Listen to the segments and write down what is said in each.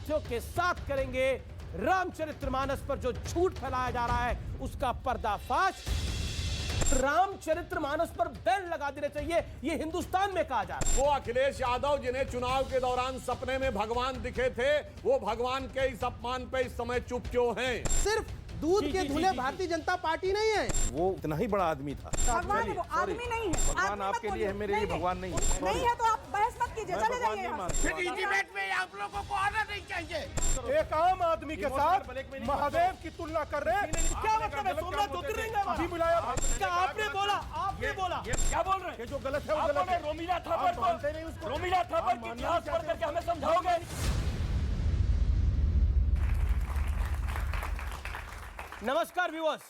तथ्यों के साथ करेंगे रामचरितमानस पर जो झूठ फैलाया जा रहा है उसका पर्दाफाश। रामचरितमानस पर बैन लगा देना चाहिए, ये हिंदुस्तान में कहा जा रहा है। वो अखिलेश यादव जिन्हें चुनाव के दौरान सपने में भगवान दिखे थे, वो भगवान के इस अपमान पे इस समय चुप क्यों हैं? सिर्फ दूध के धुले भारतीय जनता पार्टी नहीं है। वो इतना ही बड़ा आदमी था। भगवान वो आदमी नहीं है। भगवान आपके लिए है, मेरे लिए भगवान नहीं है। नहीं है तो आप बहस मत कीजिए, चले जाइए यहाँ से। फिर इस डिबेट में आप लोगों को आना नहीं चाहिए। एक आम आदमी के साथ महादेव की तुलना कर रहे हैं। क्या मतलब है? सोमनाथ ज्योतिर्लिंग है वहाँ। जी बुलाया। क्या आपने बोला? आपने बोला? क्या बोल रहे हैं? ये जो गलत है वो गलत है। रोमिला थापर की इतिहास पढ़ करके हमें समझाओगे? नमस्कार व्यूअर्स,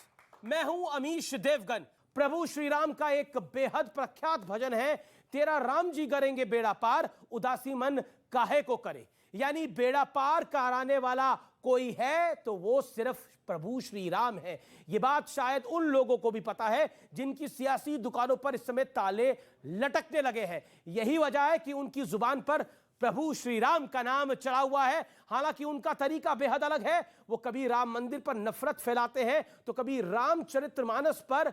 मैं हूं अमीश देवगन। प्रभु श्री राम का एक बेहद प्रख्यात भजन है, तेरा राम जी करेंगे बेड़ा पार, उदासी मन काहे को करे। यानी बेड़ा पार कराने वाला कोई है तो वो सिर्फ प्रभु श्री राम है। ये बात शायद उन लोगों को भी पता है जिनकी सियासी दुकानों पर इस समय ताले लटकने लगे हैं। यही वजह है कि उनकी जुबान पर प्रभु श्री राम का नाम चढ़ा हुआ है। हालांकि उनका तरीका बेहद अलग है। वो कभी राम मंदिर पर नफरत फैलाते हैं तो कभी रामचरितमानस पर,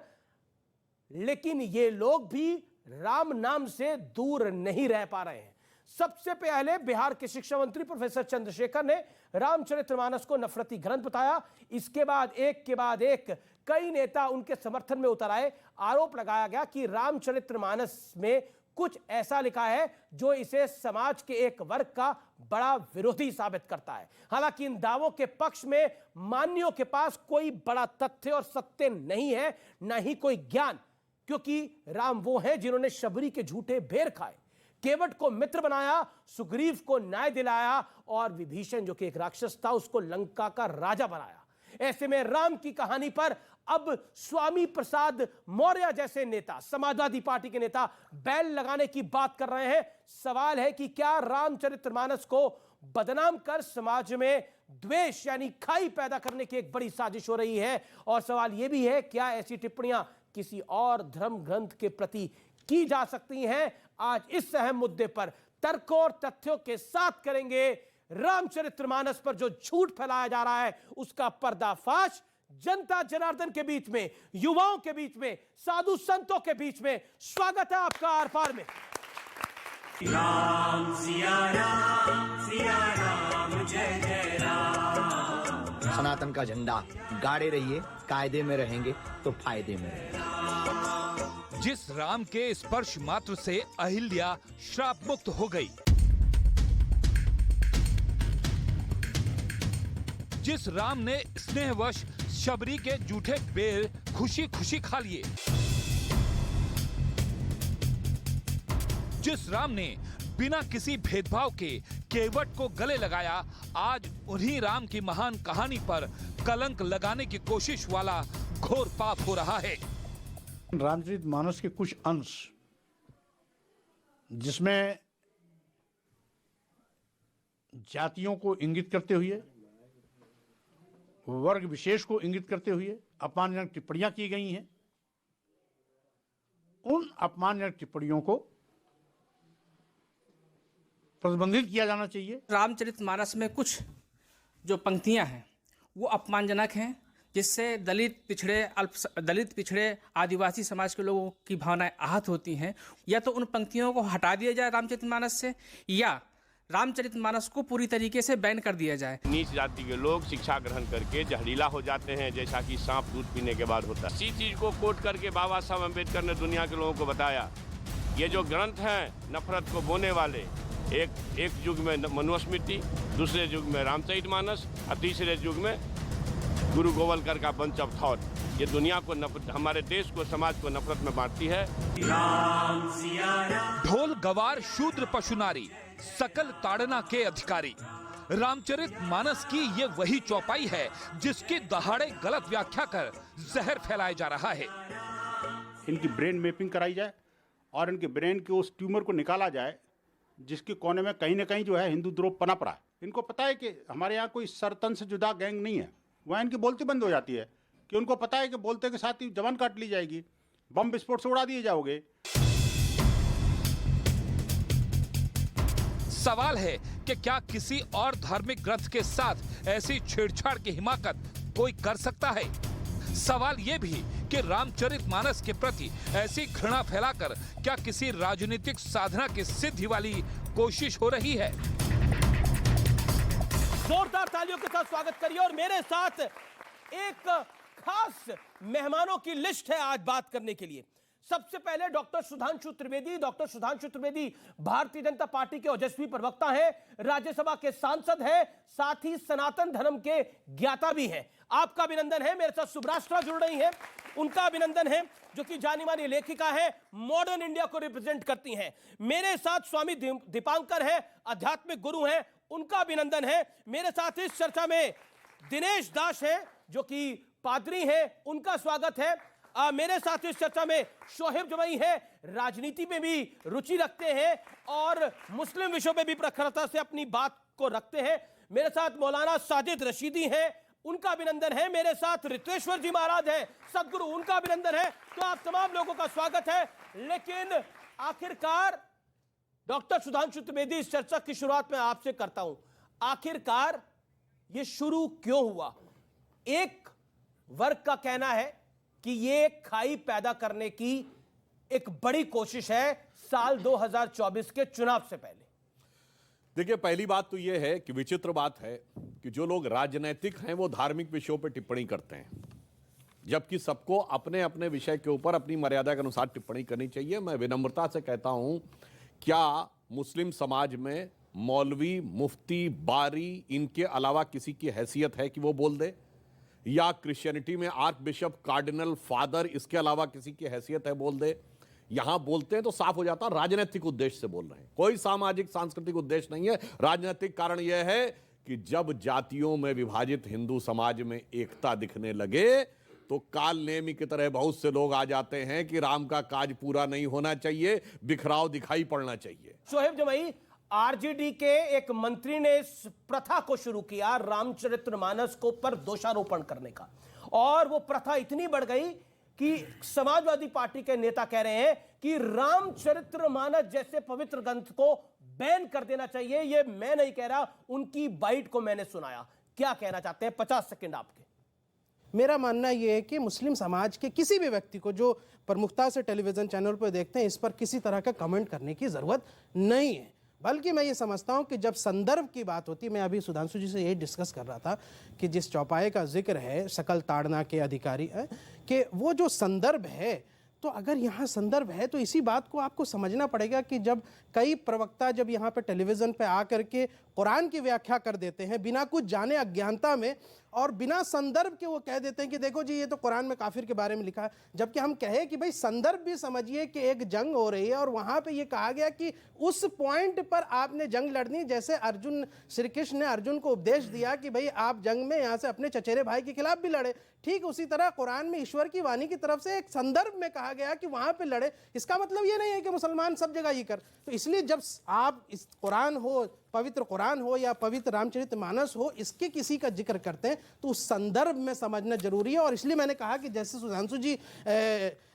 लेकिन ये लोग भी राम नाम से दूर नहीं रह पा रहे हैं। सबसे पहले बिहार के शिक्षा मंत्री प्रोफेसर चंद्रशेखर ने रामचरितमानस को नफरती ग्रंथ बताया। इसके बाद एक कई नेता उनके समर्थन में उतर आए। आरोप लगाया गया कि रामचरितमानस में कुछ ऐसा लिखा है जो इसे समाज के एक वर्ग का बड़ा विरोधी साबित करता है। हालांकि इन दावों के पक्ष में मान्यों के पास कोई बड़ा तथ्य और सत्य नहीं है, न ही कोई ज्ञान, क्योंकि राम वो हैं जिन्होंने शबरी के झूठे बेर खाए, केवट को मित्र बनाया, सुग्रीव को न्याय दिलाया और विभीषण जो कि एक राक्षस था उसको लंका का राजा बनाया। ऐसे में राम की कहानी पर अब स्वामी प्रसाद मौर्य जैसे नेता, समाजवादी पार्टी के नेता बैन लगाने की बात कर रहे हैं। सवाल है कि क्या रामचरितमानस को बदनाम कर समाज में द्वेष यानी खाई पैदा करने की एक बड़ी साजिश हो रही है? और सवाल यह भी है, क्या ऐसी टिप्पणियां किसी और धर्म ग्रंथ के प्रति की जा सकती हैं? आज इस अहम मुद्दे पर तर्कों और तथ्यों के साथ करेंगे रामचरितमानस पर जो झूठ फैलाया जा रहा है उसका पर्दाफाश। जनता जनार्दन के बीच में, युवाओं के बीच में, साधु संतों के बीच में स्वागत है आपका आर पार में। राम सिया राम जय जय राम। सनातन का झंडा गाड़े रहिए, कायदे में रहेंगे तो फायदे में रहेंगे। जिस राम के स्पर्श मात्र से अहिल्या श्राप मुक्त हो गई, जिस राम ने स्नेहवश शबरी के जूठे बेर खुशी खुशी खा लिए, जिस राम ने बिना किसी भेदभाव के केवट को गले लगाया, आज उन्हीं राम की महान कहानी पर कलंक लगाने की कोशिश वाला घोर पाप हो रहा है। रामचरितमानस के कुछ अंश जिसमें जातियों को इंगित करते हुए, वर्ग विशेष को इंगित करते हुए अपमानजनक टिप्पणियां की गई हैं, उन अपमानजनक टिप्पणियों को प्रतिबंधित किया जाना चाहिए। रामचरितमानस में कुछ जो पंक्तियां हैं वो अपमानजनक हैं, जिससे दलित पिछड़े आदिवासी समाज के लोगों की भावनाएं आहत होती हैं। या तो उन पंक्तियों को हटा दिया जाए रामचरितमानस से, या रामचरितमानस को पूरी तरीके से बैन कर दिया जाए। नीच जाति के लोग शिक्षा ग्रहण करके जहरीला हो जाते हैं, जैसा कि सांप दूध पीने के बाद होता है। इसी चीज को कोट करके बाबा साहब अम्बेडकर ने दुनिया के लोगों को बताया, ये जो ग्रंथ हैं नफरत को बोने वाले, एक युग में मनुस्मृति, दूसरे युग में रामचरितमानस और तीसरे युग में गुरु गोवलकर का बंच ऑफ थॉट, ये दुनिया को हमारे देश को, समाज को नफरत में बांटती है। राम सिया राम। ढोल गवार शूद्र पशु नारी, सकल ताड़ना के अधिकारी। रामचरितमानस की ये वही चौपाई है जिसकी दहाड़े गलत व्याख्या कर जहर फैलाया जा रहा है। इनकी ब्रेन मैपिंग कराई जाए और इनके ब्रेन के उस ट्यूमर को निकाला जाए जिसके कोने में कहीं ना कहीं जो है हिंदू द्रोह पनप रहा है। इनको पता है कि हमारे यहाँ कोई सरतन से जुदा गैंग नहीं है, वहाँ इनकी बोलती बंद हो जाती है कि उनको पता है कि बोलते के साथ ही जबान काट ली जाएगी, बम विस्फोट से उड़ा दिए जाओगे। सवाल है कि क्या किसी और धार्मिक ग्रंथ के साथ ऐसी छेड़छाड़ की हिमाकत कोई कर सकता है? सवाल ये भी कि रामचरितमानस के प्रति ऐसी घृणा फैलाकर क्या किसी राजनीतिक साधना की सिद्धि वाली कोशिश हो रही है? जोरदार तालियों के साथ स्वागत करिए। और मेरे साथ एक खास मेहमानों की लिस्ट है आज बात करने के लिए। सबसे पहले doctor Sudhanshu Trivedi. Doctor Sudhanshu Trivedi Bharatiya Janata party के ओजस्वी प्रवक्ता हैं, राज्यसभा के सांसद हैं, साथ ही सनातन धर्म के ज्ञाता भी हैं। आपका अभिनंदन है। मेरे साथ सुब्राष्ट्रा जुड़ रही हैं, उनका अभिनंदन है, जो कि जानी मानी लेखिका है, मॉडर्न इंडिया को रिप्रेजेंट करती हैं। मेरे साथ स्वामी दीपांकर है, आध्यात्मिक गुरु हैं, उनका अभिनंदन है। मेरे साथ इस चर्चा में दिनेश दास हैं, जो कि पादरी हैं, उनका स्वागत है। मेरे साथ इस चर्चा में शोहेब जमई है, राजनीति में भी रुचि रखते हैं और मुस्लिम विषयों में भी प्रखरता से अपनी बात को रखते हैं। मेरे साथ मौलाना साजिद रशीदी हैं, उनका अभिनंदन है। मेरे साथ रित्वेश्वर जी महाराज हैं, सदगुरु, उनका अभिनंदन है। तो आप तमाम लोगों का स्वागत है। लेकिन आखिरकार डॉक्टर सुधांशु त्रिवेदी, इस चर्चा की शुरुआत में आपसे करता हूं। आखिरकार ये शुरू क्यों हुआ? एक वर्ग का कहना है कि ये खाई पैदा करने की एक बड़ी कोशिश है साल 2024 के चुनाव से पहले। देखिए, पहली बात तो यह है कि विचित्र बात है कि जो लोग राजनीतिक हैं वो धार्मिक विषयों पर टिप्पणी करते हैं, जबकि सबको अपने अपने विषय के ऊपर अपनी मर्यादा के अनुसार टिप्पणी करनी चाहिए। मैं विनम्रता से कहता हूं, क्या मुस्लिम समाज में मौलवी, मुफ्ती, बारी, इनके अलावा किसी की हैसियत है कि वो बोल दे? या क्रिश्चियनिटी में आर्क बिशप, कार्डिनल, फादर, इसके अलावा किसी की हैसियत है बोल दे? यहां बोलते हैं तो साफ हो जाता है राजनीतिक उद्देश्य से बोल रहे हैं, कोई सामाजिक सांस्कृतिक उद्देश्य नहीं है। राजनीतिक कारण यह है कि जब जातियों में विभाजित हिंदू समाज में एकता दिखने लगे तो काल नेमी की तरह बहुत से लोग आ जाते हैं कि राम का काज पूरा नहीं होना चाहिए, बिखराव दिखाई पड़ना चाहिए। शोहेब जमई, आरजेडी के एक मंत्री ने इस प्रथा को शुरू किया, रामचरितमानस को पर दोषारोपण करने का, और वो प्रथा इतनी बढ़ गई कि समाजवादी पार्टी के नेता कह रहे हैं कि रामचरितमानस जैसे पवित्र ग्रंथ को बैन कर देना चाहिए। ये मैं नहीं कह रहा, उनकी बाइट को मैंने सुनाया। क्या कहना चाहते हैं? 50 सेकंड आपके। मेरा मानना यह है कि मुस्लिम समाज के किसी भी व्यक्ति को जो प्रमुखता से टेलीविजन चैनल पर देखते हैं, इस पर किसी तरह का कमेंट करने की जरूरत नहीं है। बल्कि मैं ये समझता हूं कि जब संदर्भ की बात होती है, मैं अभी सुधांशु जी से यही डिस्कस कर रहा था कि जिस चौपाए का जिक्र है सकल ताड़ना के अधिकारी है, कि वो जो संदर्भ है, तो अगर यहाँ संदर्भ है तो इसी बात को आपको समझना पड़ेगा कि जब कई प्रवक्ता जब यहाँ पे टेलीविज़न पे आकर के कुरान की व्याख्या कर देते हैं बिना कुछ जाने, अज्ञानता में, और बिना संदर्भ के वो कह देते हैं कि देखो जी ये तो कुरान में काफिर के बारे में लिखा है, जबकि हम कहे कि भाई संदर्भ भी समझिए कि एक जंग हो रही है और वहाँ पे ये कहा गया कि उस पॉइंट पर आपने जंग लड़नी। जैसे अर्जुन, श्री कृष्ण ने अर्जुन को उपदेश दिया कि भाई आप जंग में यहाँ से अपने चचेरे भाई के खिलाफ भी लड़े, ठीक उसी तरह कुरान में ईश्वर की वाणी की तरफ से एक संदर्भ में कहा गया कि वहाँ पे लड़े। इसका मतलब ये नहीं है कि मुसलमान सब जगह ये कर। तो इसलिए जब आप इस कुरान हो, पवित्र कुरान हो या पवित्र रामचरितमानस हो, इसके किसी का जिक्र करते हैं तो उस संदर्भ में समझना जरूरी है। और इसलिए मैंने कहा कि जैसे सुधांशु जी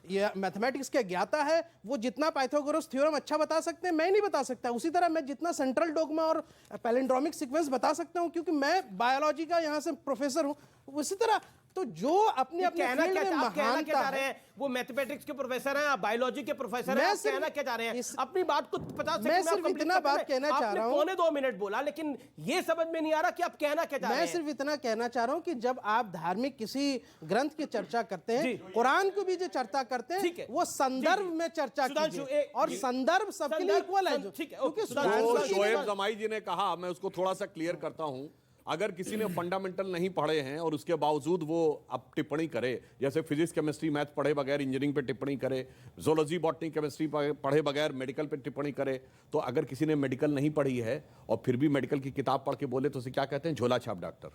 ये मैथमेटिक्स के ज्ञाता है, वो जितना पाइथागोरस थ्योरम अच्छा बता सकते हैं, मैं नहीं बता सकता। उसी तरह मैं जितना सेंट्रल डोगमा और पैलिंड्रोमिक सीक्वेंस बता सकता हूं, क्योंकि मैं बायोलॉजी का यहाँ से प्रोफेसर हूं। उसी तरह तो जो अपने अपने फील्ड में महानता है, वो मैथमेटिक्स के प्रोफेसर हैं, आप बायोलॉजी के प्रोफेसर हैं, आप कहना क्या चाह रहे हैं? अपनी बात को 50 सेकंड मैं सिर्फ इतना बात कहना चाह रहा हूं। पौने 2 मिनट बोला, लेकिन ये समझ में नहीं आ रहा कि आप कहना क्या चाह रहे हैं। मैं सिर्फ इतना कहना चाह रहा हूं कि जब आप धार्मिक किसी ग्रंथ की चर्चा करते हैं, कुरान की भी जो चर्चा करते हैं, वो संदर्भ में चर्चा कीजिए, और संदर्भ सबके लिए इक्वल है। क्योंकि शोएब जमाई जी ने कहा, मैं उसको थोड़ा सा क्लियर करता हूं, अगर किसी ने फंडामेंटल नहीं पढ़े हैं और उसके बावजूद वो अब टिप्पणी करे, जैसे फिजिक्स, केमिस्ट्री, मैथ पढ़े बगैर इंजीनियरिंग पे टिप्पणी करे, जोलॉजी, बॉटनी, केमिस्ट्री पढ़े बगैर मेडिकल पे टिप्पणी करे, तो अगर किसी ने मेडिकल नहीं पढ़ी है और फिर भी मेडिकल की किताब पढ़ के बोले तो उसे क्या कहते हैं? झोला छाप डॉक्टर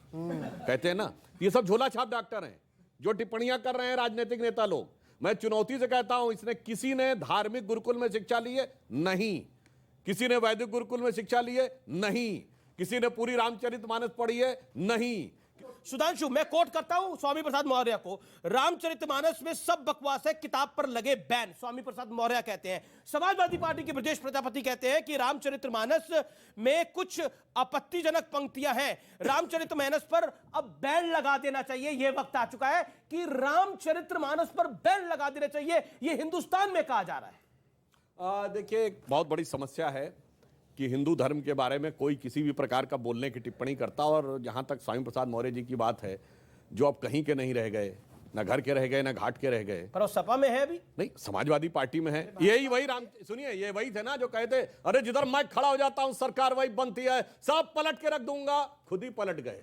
कहते हैं ना। ये सब झोला छाप डॉक्टर हैं जो टिप्पणियां कर रहे हैं राजनीतिक नेता लोग। मैं चुनौती से कहता हूं, इसने किसी ने धार्मिक गुरुकुल में शिक्षा ली है? नहीं। किसी ने वैदिक गुरुकुल में शिक्षा ली है? नहीं। किसी ने पूरी रामचरितमानस पढ़ी है? नहीं। सुधांशु, मैं कोट करता हूं स्वामी प्रसाद मौर्य को, रामचरितमानस में सब बकवास है, किताब पर लगे बैन, स्वामी प्रसाद मौर्य कहते हैं। समाजवादी पार्टी के ब्रजेश प्रजापति कहते हैं कि रामचरितमानस में कुछ आपत्तिजनक पंक्तियां हैं, रामचरितमानस पर अब बैन लगा देना चाहिए। यह वक्त आ चुका है कि रामचरितमानस पर बैन लगा देना चाहिए, यह हिंदुस्तान में कहा जा रहा है। देखिए, एक बहुत बड़ी समस्या है कि हिंदू धर्म के बारे में कोई किसी भी प्रकार का बोलने की टिप्पणी करता, और जहां तक स्वामी प्रसाद मौर्य जी की बात है, जो अब कहीं के नहीं रह गए, ना घर के रह गए, ना घाट के रह गए, पर वो सपा में है अभी नहीं, समाजवादी पार्टी में है। यही वही सुनिए, ये वही थे ना जो कहते अरे जिधर मैं खड़ा हो जाता हूं सरकार वही बनती है, सब पलट के रख दूंगा। खुद ही पलट गए,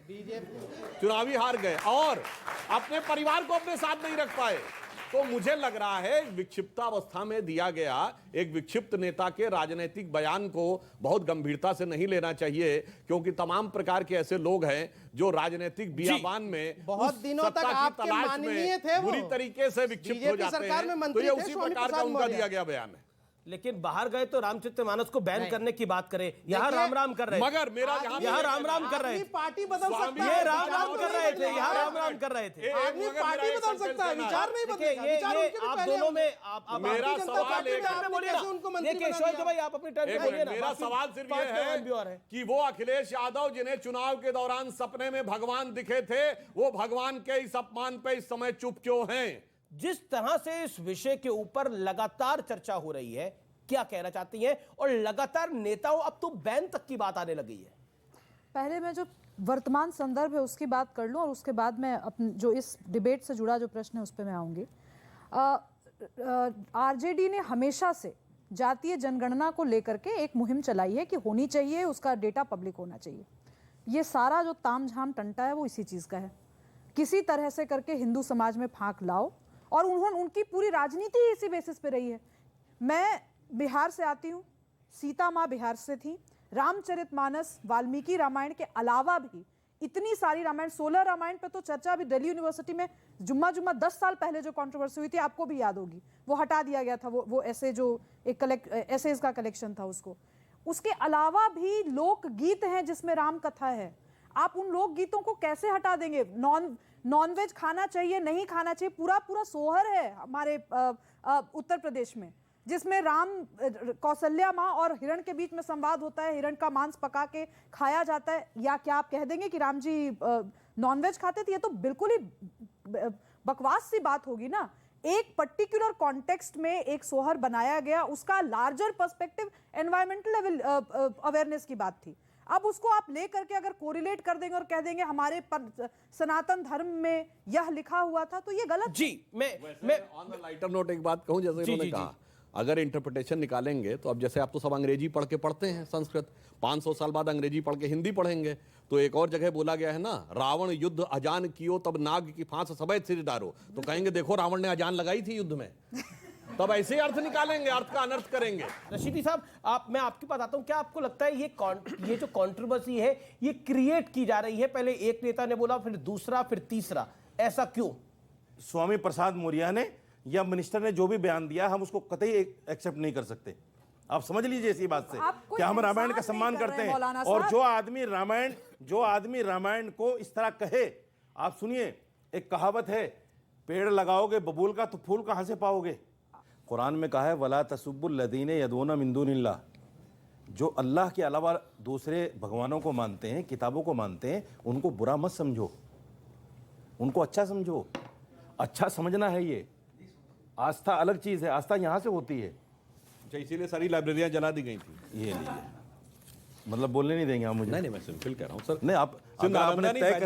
चुनावी हार गए और अपने परिवार को अपने साथ नहीं रख पाए। तो मुझे लग रहा है विक्षिप्तावस्था में दिया गया एक विक्षिप्त नेता के राजनीतिक बयान को बहुत गंभीरता से नहीं लेना चाहिए, क्योंकि तमाम प्रकार के ऐसे लोग हैं जो राजनीतिक बियाबान में बहुत दिनों तक आपके माननीय थे, वो बुरी तरीके से विक्षिप्त हो जाते हैं। तो ये उसी प्रकार का उनका दिया गया बयान है। लेकिन बाहर गए तो रामचरितमानस को बैन करने की बात करें, यहाँ राम राम कर रहे थे, मगर मेरा यहाँ राम राम कर रहे थे, पार्टी बदल सकता है, ये राम राम कर रहे थे, यहाँ राम राम कर रहे थे। आदमी पार्टी बदल सकता है, विचार नहीं बदलेगा। विचार उनके भी आप पहले दोनों में मेरा सवाल देखिए शोएब भाई, आप अपनी टर्न पे आइए ना। मेरा सवाल सिर्फ ये है कि वो अखिलेश यादव जिन्हें चुनाव के दौरान सपने में भगवान दिखे थे, वो भगवान के इस अपमान पे इस समय चुप क्यों हैं? जिस तरह से इस विषय के ऊपर लगातार चर्चा हो रही है, क्या कहना चाहती हैं? और लगातार नेताओं अब तो बैन तक की बात आने लगी है। पहले मैं जो वर्तमान संदर्भ है उसकी बात कर लूं और उसके बाद मैं जो इस डिबेट से जुड़ा जो प्रश्न है उस पर मैं आऊंगी। आरजेडी ने हमेशा से जातीय जनगणना को लेकर के एक मुहिम चलाई है कि होनी चाहिए, उसका डेटा पब्लिक होना चाहिए। ये सारा जो तामझाम टंटा है वो इसी चीज़ का है, किसी तरह से करके हिंदू समाज में फांक लाओ, और उनकी पूरी राजनीति इसी बेसिस पे रही है। मैं बिहार से आती हूँ, सीता माँ बिहार से थी, रामचरितमानस वाल्मीकि रामायण के अलावा भी इतनी सारी रामायण, 16 रामायण पे तो चर्चा अभी दिल्ली यूनिवर्सिटी में जुम्मा 10 साल पहले जो कंट्रोवर्सी हुई थी आपको भी याद होगी, वो हटा दिया गया था, वो ऐसे जो एक ऐसे इसका कलेक्शन था उसको। उसके अलावा भी लोक गीत हैं जिसमें राम कथा है, आप उन लोक गीतों को कैसे हटा देंगे? नॉनवेज खाना चाहिए नहीं खाना चाहिए, पूरा सोहर है हमारे उत्तर प्रदेश में जिसमें राम कौशल्या माँ और हिरण के बीच में संवाद होता है, हिरण का मांस पका के खाया जाता है। या क्या आप कह देंगे कि राम जी नॉनवेज खाते थे? ये तो बिल्कुल ही बकवास सी बात होगी ना। एक पर्टिकुलर कॉन्टेक्स्ट में एक सोहर बनाया गया, उसका larger perspective environmental level awareness की बात थी। अब उसको आप ले करके अगर कोरिलेट कर देंगे और कह देंगे हमारे सनातन धर्म में यह लिखा हुआ था, तो ये गलत। जी मैं ऑन द लाइटर नोट एक बात कहूं, जैसे इन्होंने कहा अगर इंटरप्रिटेशन निकालेंगे तो अब जैसे आप तो सब अंग्रेजी पढ़ के पढ़ते हैं संस्कृत, 500 साल बाद अंग्रेजी पढ़ के हिंदी पढ़ेंगे, तो एक और जगह बोला गया है ना, रावण युद्ध अजान कियो तब नाग की फांस सफेद सिर डारो, तो कहेंगे देखो रावण ने अजान लगाई थी युद्ध में। तब ऐसे अर्थ निकालेंगे, अर्थ का अनर्थ करेंगे। रशीदी साहब, मैं आपकी बात आता हूं, क्या आपको लगता है ये जो कंट्रोवर्सी है ये क्रिएट की जा रही है? पहले एक नेता ने बोला, फिर दूसरा, फिर तीसरा, ऐसा क्यों? स्वामी प्रसाद मौर्य ने या मिनिस्टर ने जो भी बयान दिया, हम उसको कतई एक्सेप्ट नहीं कर सकते। आप समझ लीजिए इसी बात से कि हम रामायण का सम्मान करते हैं, और जो आदमी रामायण को इस तरह कहे, आप सुनिए, एक कहावत है, पेड़ लगाओगे बबूल का तो फूल कहां से पाओगे? कुरान में कहा है वला तसुब्बुल लदीने यदूना मिन दूनिल्लाह, जो अल्लाह के अलावा दूसरे भगवानों को मानते हैं, किताबों को मानते हैं, उनको बुरा मत समझो, उनको अच्छा समझो। अच्छा समझना है, ये आस्था अलग चीज है, आस्था यहां से होती है। अच्छा, इसीलिए सारी लाइब्रेरियां जला दी गई थी। ये लीजिए, मतलब बोलने नहीं देंगे आप मुझे? नहीं, मैं सिंपल कह रहा हूं सर। नहीं, आपने तय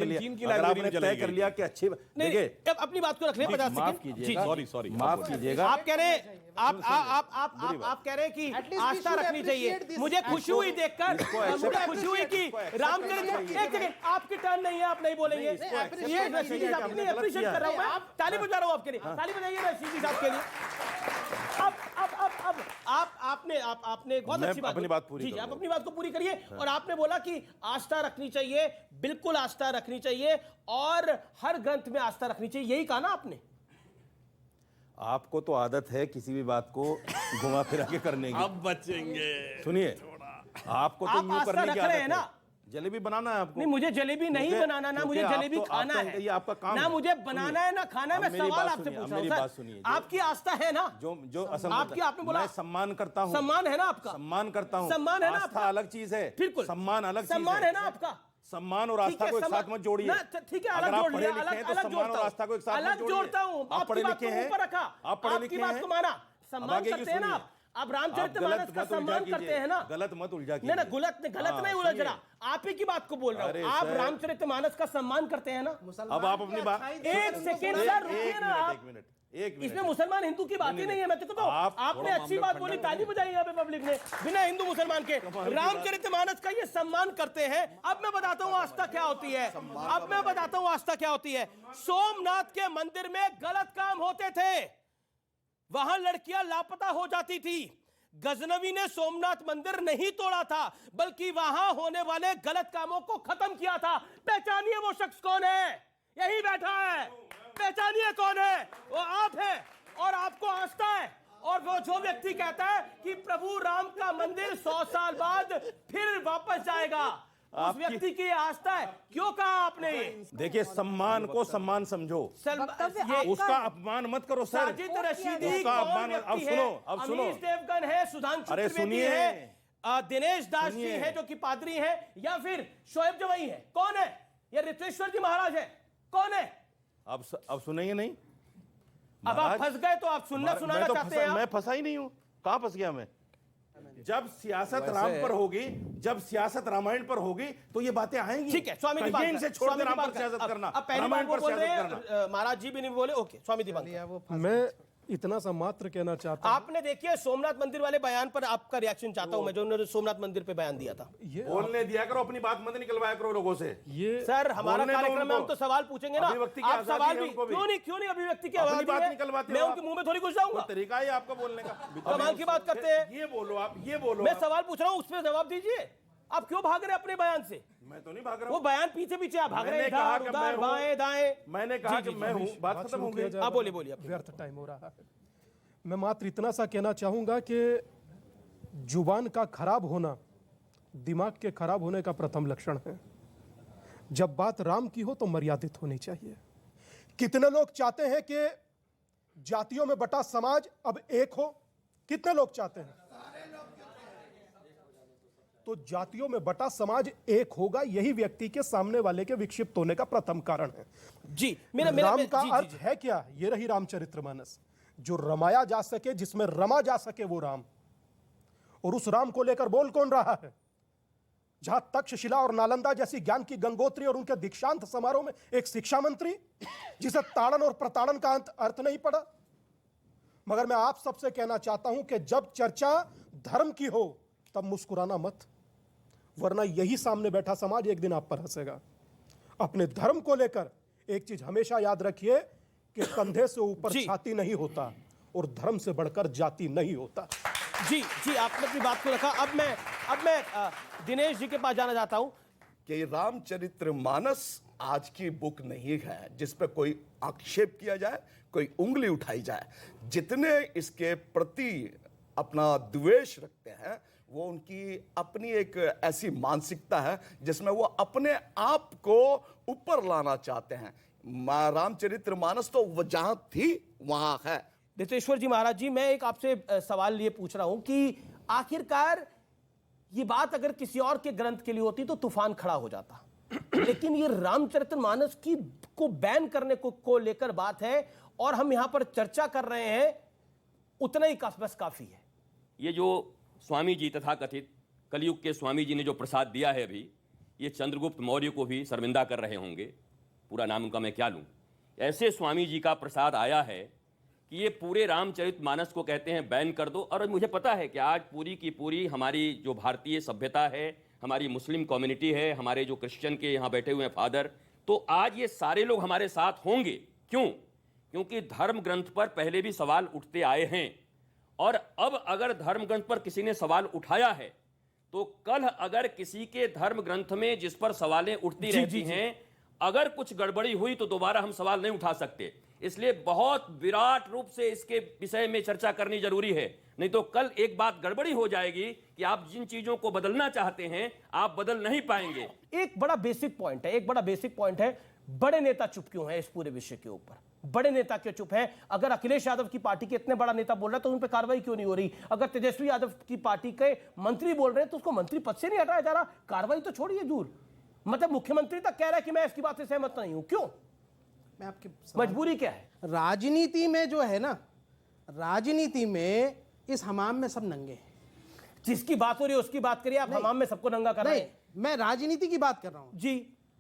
कर लिया कि अच्छी, देखिए अब अपनी बात को रख ले, 50 माफ कीजिएगा, सॉरी माफ कीजिएगा, आप कह रहे आप कह रहे हैं कि आस्था रखनी चाहिए। मुझे खुशी हुई देखकर, मुझे खुशी हुई कि रामचरित्र, एक सेकंड, आपकी टर्न नहीं है, आप नहीं बोलेंगे। ये रशीदी साहब ने अप्रिशिएट कर रहा हूं मैं, ताली बजा रहा हूं आपके लिए, ताली बजाइए रशीदी साहब के लिए। अब आपने बहुत अच्छी बात, अपनी बात पूरी, आप अपनी बात को पूरी करिए। और आपने बोला कि आस्था रखनी चाहिए, बिल्कुल आस्था रखनी चाहिए, और हर ग्रंथ में आस्था रखनी चाहिए, यही कहा ना आपने? आपको तो आदत है किसी भी बात को घुमा फिरा के करने की। अब बचेंगे, सुनिए, आपको तो यूं करने की आदत है ना। जलेबी बनाना है आपको? नहीं, मुझे जलेबी नहीं बनाना, ना मुझे जलेबी खाना है, ये आपका काम ना मुझे बनाना है ना खाना है। मैं सवाल आपसे पूछ रहा हूँ सर, आपकी आस्था है ना? जो आपकी, आपने बोला मैं सम्मान करता हूँ, सम्मान है ना आपका? सम्मान करता हूँ, सम्मान है ना आस्था आपका? अलग चीज है, बिल्कुल सम्मान अलग चीज है, सम्मान है ना आपका? सम्मान और आस्था को एक साथ मत जोड़िए। ठीक है, अगर अलग आप जोड़ पढ़े लिया, लिखे हैं तो अलग सम्मान और आस्था को एक साथ मत अलग जोड़िए। जोड़ता हूँ। आप पढ़े आपकी बात लिखे को हैं, ऊपर रखा, आप पढ़े आपकी लिखे बात हैं, को माना, सम्मान आगे की करते हैं ना सुनिए। आप रामचरितमानस का सम्मान करते हैं ना? गलत मत उलझा नहीं, गलत नहीं उलझ रहा, आप ही की बात को बोल रहा हूँ। आप रामचरितमानस का सम्मान करते हैं ना? अब आप अपनी बात, एक सेकेंड सर, रुकिए ना आप। इसमें मुसलमान हिंदू की बात ही नहीं है। मैं तो कहता हूं, आपने अच्छी बात बोली, ताली बजाई यहाँ पे पब्लिक ने, बिना हिंदू मुसलमान के। रामचरितमानस का ये सम्मान करते हैं। अब मैं बताता हूँ आस्था क्या होती है, अब मैं बताता हूँ आस्था क्या होती है। सोमनाथ के मंदिर में गलत काम होते थे, वहां लड़कियां लापता हो जाती थी। गजनवी ने सोमनाथ मंदिर नहीं तोड़ा था, बल्कि वहां होने वाले गलत कामों को खत्म किया था। पहचानिए वो शख्स कौन है, यही बैठा है, पहचानिए कौन है, वो आप है। और आपको आस्था है, और वो जो व्यक्ति कहता है कि प्रभु राम का मंदिर 100 साल बाद फिर वापस जाएगा, उस व्यक्ति की आस्था है। क्यों कहा आपने ये? देखिए, सम्मान को सम्मान समझो, उसका अपमान मत करो सर। साजिद रशीदी उसका कौन अपमान, व्यक्ति अब है? सुनो, अब सुनो। अमीश देवगन है, सुधांशु अरे त्रिवेदी सुनिए, है, दिनेश दास जी है जो कि पादरी है, या फिर शोएब जवाई है? कौन है? या ऋतेश्वर जी महाराज है? कौन है? अब सुनेंगे नहीं? अब आप फंस गए तो आप सुनना सुनाना चाहते हैं? मैं फंसा ही नहीं हूं, कहां फंस गया मैं? जब सियासत राम पर होगी, जब सियासत रामायण पर होगी, तो ये बातें आएंगी। ठीक है, स्वामी कहिए इनसे छोड़ के राम पर सियासत करना, रामायण पर सियासत करना। महाराज जी भी नहीं बोले, ओके स्वामी दीपांकर। मैं इतना सा मात्र कहना चाहता हूं। आपने देखिए सोमनाथ मंदिर वाले बयान पर आपका रिएक्शन चाहता हूं मैं, जो उन्होंने सोमनाथ मंदिर पे बयान दिया था। बोलने दिया करो, अपनी बात मत निकलवाया करो लोगों से। ये सर हमारा कार्यक्रम में हम तो सवाल पूछेंगे ना, आप सवाल भी क्यों नहीं अभिव्यक्ति की आजादी बात है, निकलवाते मैं उनके मुंह में थोड़ी घुस जाऊंगा। तरीका है आपका बोलने का, कमाल की बात करते हैं। ये बोलो, आप ये बोलो, मैं सवाल पूछ रहा हूं, उस पर जवाब दीजिए। आप क्यों भाग रहे हैं अपने बयान से? मैं तो नहीं भाग रहा वो हूं, बयान पीछे पीछे आप भाग रहे हैं, कहा इधर कि उधर मैं हूं। बाएं दाएं। मैंने कहा कि मैं हूं, बात खत्म हो गई। आप बोलिए व्यर्थ टाइम हो रहा है। मैं मात्र इतना सा कहना चाहूंगा कि जुबान का खराब होना दिमाग के खराब होने का प्रथम लक्षण है। जब बात राम की हो तो मर्यादित होनी चाहिए। कितने लोग चाहते हैं कि जातियों में बटा समाज अब एक हो? कितने लोग चाहते हैं? तो जातियों में बटा समाज एक होगा, यही व्यक्ति के सामने वाले के विक्षिप्त होने का प्रथम कारण है। जी, राम का अर्थ है क्या? ये रही रामचरितमानस, जो रमाया जा सके, जिसमें रमा जा सके वो राम। और उस राम को लेकर बोल कौन रहा है? जहां तक्षशिला और नालंदा जैसी ज्ञान की गंगोत्री और उनके दीक्षांत समारोह में एक शिक्षा मंत्री जिसे ताड़न और प्रताड़न का अर्थ नहीं पड़ा। मगर मैं आप सबसे कहना चाहता हूं कि जब चर्चा धर्म की हो तब मुस्कुराना मत, वरना यही सामने बैठा समाज एक दिन आप पर हंसेगा। अपने धर्म को लेकर एक चीज हमेशा याद रखिए कि कंधे से ऊपर छाती नहीं होता और धर्म से बढ़कर जाति नहीं होता। जी जी, आपने अपनी बात को रखा। अब मैं दिनेश जी के पास जाना चाहता हूं कि रामचरितमानस आज की बुक नहीं है जिस पर कोई आक्षेप किया जाए, कोई उंगली उठाई जाए। जितने इसके प्रति अपना द्वेष रखते हैं, वो उनकी अपनी एक ऐसी मानसिकता है जिसमें वो अपने आप को ऊपर लाना चाहते हैं। रामचरितमानस तो जहां थी वहां है। ऋतेश्वर जी महाराज जी, मैं एक आपसे सवाल ये पूछ रहा हूं कि आखिरकार ये बात अगर किसी और के ग्रंथ के लिए होती तो तूफान खड़ा हो जाता, लेकिन ये रामचरितमानस की को बैन करने को लेकर बात है और हम यहां पर चर्चा कर रहे हैं, उतना ही बस काफी है। ये जो स्वामी जी तथा कथित कलयुग के स्वामी जी ने जो प्रसाद दिया है अभी, ये चंद्रगुप्त मौर्य को भी शर्मिंदा कर रहे होंगे। पूरा नाम उनका मैं क्या लूं। ऐसे स्वामी जी का प्रसाद आया है कि ये पूरे रामचरितमानस को कहते हैं बैन कर दो। और मुझे पता है कि आज पूरी की पूरी हमारी जो भारतीय सभ्यता है, हमारी मुस्लिम कम्युनिटी है, हमारे जो क्रिश्चियन के यहाँ बैठे हुए हैं फादर, तो आज ये सारे लोग हमारे साथ होंगे। क्यों? क्योंकि धर्म ग्रंथ पर पहले भी सवाल उठते आए हैं, और अब अगर धर्म ग्रंथ पर किसी ने सवाल उठाया है तो कल अगर किसी के धर्म ग्रंथ में जिस पर सवालें उठती रहती हैं, अगर कुछ गड़बड़ी हुई तो दोबारा हम सवाल नहीं उठा सकते। इसलिए बहुत विराट रूप से इसके विषय में चर्चा करनी जरूरी है, नहीं तो कल एक बात गड़बड़ी हो जाएगी कि आप जिन चीजों को बदलना चाहते हैं आप बदल नहीं पाएंगे। एक बड़ा बेसिक पॉइंट है, बड़े नेता चुप क्यों हैं इस पूरे विषय के ऊपर? बड़े नेता क्यों चुप हैं? अगर अखिलेश यादव की पार्टी के इतने बड़ा नेता बोल रहा है तो उन पर कार्रवाई क्यों नहीं हो रही? अगर तेजस्वी यादव की पार्टी के मंत्री बोल रहे हैं तो उसको मंत्री पद से नहीं हटाया जा रहा? कार्रवाई तो छोड़िए दूर, मतलब मुख्यमंत्री तक कह रहा है कि मैं इसकी बात से सहमत नहीं हूं। क्यों? मैं आपकी मजबूरी क्या है? राजनीति में जो है ना, राजनीति में इस हमाम में सब नंगे हैं। जिसकी बात हो रही है उसकी बात करिए, आप हमाम में सबको नंगा कर रहे हैं। मैं राजनीति की बात कर रहा हूं जी।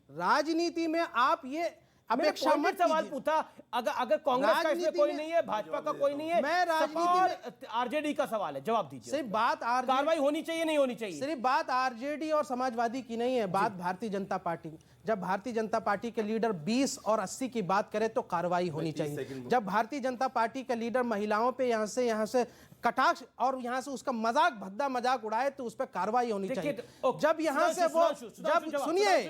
राजनीति में आप ये अपेक्षा मत सवाल पूछा, अगर कांग्रेस का इसमें कोई नहीं है, भाजपा का कोई नहीं है, मैं राजनीति में आरजेडी का सवाल है, जवाब दीजिए। सिर्फ बात कार्रवाई होनी चाहिए नहीं होनी चाहिए? सिर्फ बात आरजेडी और समाजवादी की नहीं है, बात भारतीय जनता पार्टी। जब भारतीय जनता पार्टी के लीडर 20 और 80 की बात करे तो कार्रवाई होनी चाहिए। जब भारतीय जनता पार्टी के लीडर महिलाओं पे यहाँ से कटाक्ष और यहाँ से उसका मजाक, भद्दा मजाक उड़ाए तो उस पर कार्रवाई होनी चाहिए। जब यहाँ से वो जब सुनिए,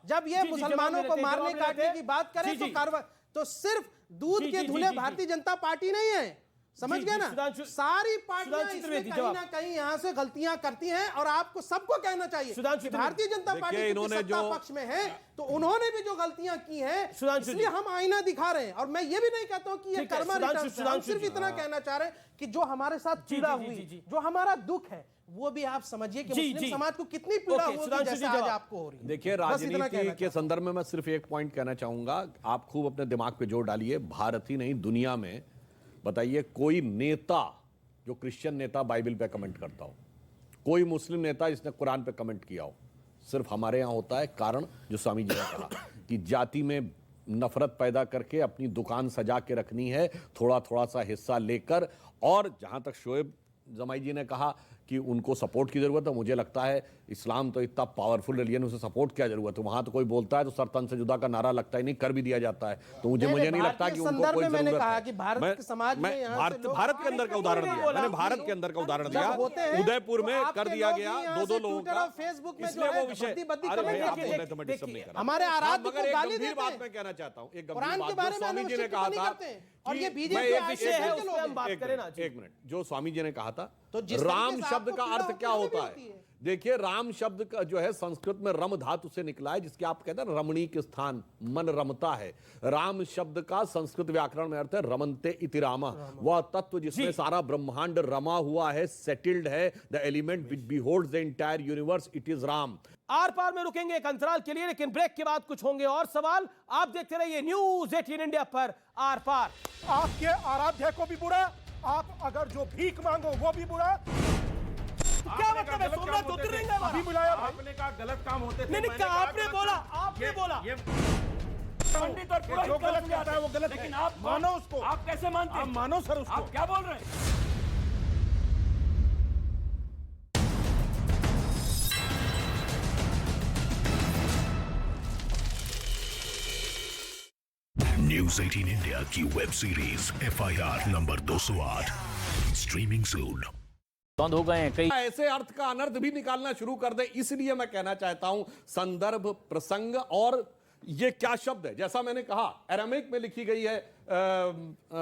जब ये मुसलमानों को मारने काटने की बात करे तो कार्रवाई, तो सिर्फ दूध के धुले भारतीय जनता पार्टी नहीं है, समझ गए ना? सारी पार्टियां इसमें कहीं ना कहीं यहाँ से गलतियां करती हैं और आपको सबको कहना चाहिए कि भारतीय जनता पार्टी सत्ता पक्ष में है तो उन्होंने भी जो गलतियां की हैं इसलिए हम आईना दिखा रहे हैं। और मैं ये भी नहीं कहता हूँ कि ये कर्मा रिटर्न, हम सिर्फ इतना कहना चाह रहे हैं कि जो हमारे साथ पीड़ा हुई, जो हमारा दुख है, वो भी आप समझिए कि मुस्लिम समाज को कितनी पीड़ा होगी जैसे आज आपको हो रही है। देखिए, राजनीति के संदर्भ में मैं सिर्फ एक पॉइंट कहना चाहूंगा, आप खूब अपने दिमाग पे जोर डालिए। भारत ही नहीं, दुनिया में बताइए कोई नेता जो क्रिश्चियन नेता बाइबल पे कमेंट करता हो, कोई मुस्लिम नेता जिसने कुरान पे कमेंट किया हो? सिर्फ हमारे यहां होता है। कारण जो स्वामी जी ने कहा कि जाति में नफरत पैदा करके अपनी दुकान सजा के रखनी है, थोड़ा थोड़ा सा हिस्सा लेकर। और जहां तक शोएब जमाई जी ने कहा कि उनको सपोर्ट की जरूरत है, मुझे लगता है इस्लाम तो इतना पावरफुल रिलीजन, उसे सपोर्ट क्या जरूरत है? वहां तो कोई बोलता है तो सर तन से जुदा का नारा लगता ही नहीं, कर भी दिया जाता है। तो मुझे नहीं लगता कि उनको कोई मैंने जरूरत कहा है। कि भारत के समाज में भारत के अंदर का उदाहरण दिया मैंने, भारत के अंदर का उदाहरण दिया। उदयपुर में कर दिया गया 2-2 लोगों का, फेसबुक में इसलिए वो विषय हमारे आराध्य को गाली देते बात हैं। मैं कहना चाहता हूँ, एक कुरान गंभीर के बात बारे जो में स्वामी जी ने कहा था, और ये मैं बीजेपी एक विषय है उस पे हम बात करें ना। एक मिनट, जो स्वामी जी ने कहा था तो जिस राम तरीके से शब्द आपको का पीड़ा अर्थ क्या होती होता है? है? देखिए, राम शब्द का जो है संस्कृत में रम धातु से निकला है, जिसके आप कहते हैं रमणीक स्थान, मन रमता है। राम शब्द का संस्कृत व्याकरण में अर्थ है रमन्ते इति रामा, वह तत्व जिसमें सारा ब्रह्मांड रमा हुआ है, सेटल्ड है, the element which beholds the entire universe, it is Ram. आर पार में रुकेंगे एक अंतराल के लिए, लेकिन ब्रेक के बाद कुछ होंगे और सवाल। आप देखते रहिए न्यूज़ 18 इंडिया पर आर पार। आपके आराध्य को भी बुरा, आप अगर जो भीख मांगो वो भी बुरा। क्या मतलब है? सोमनाथ ज्योतिर्लिंग है हमारा। अभी बुलाया, आपने कहा गलत काम होते थे। नहीं, आपने बोला, आपने बोला। पंडित और पुरोहित जो गलत करता है वो गलत है, लेकिन आप मानो उसको। आप कैसे मानते हैं? आप मानो सर उसको। आप क्या बोल रहे हैं? न्यूज़ 18 इंडिया की web series FIR number 208 streaming soon. बंद हो गए हैं कई ऐसे अर्थ का अनर्थ भी निकालना शुरू कर दे। इसलिए मैं कहना चाहता हूं संदर्भ, प्रसंग और ये क्या शब्द है। जैसा मैंने कहा, अरामिक में लिखी गई है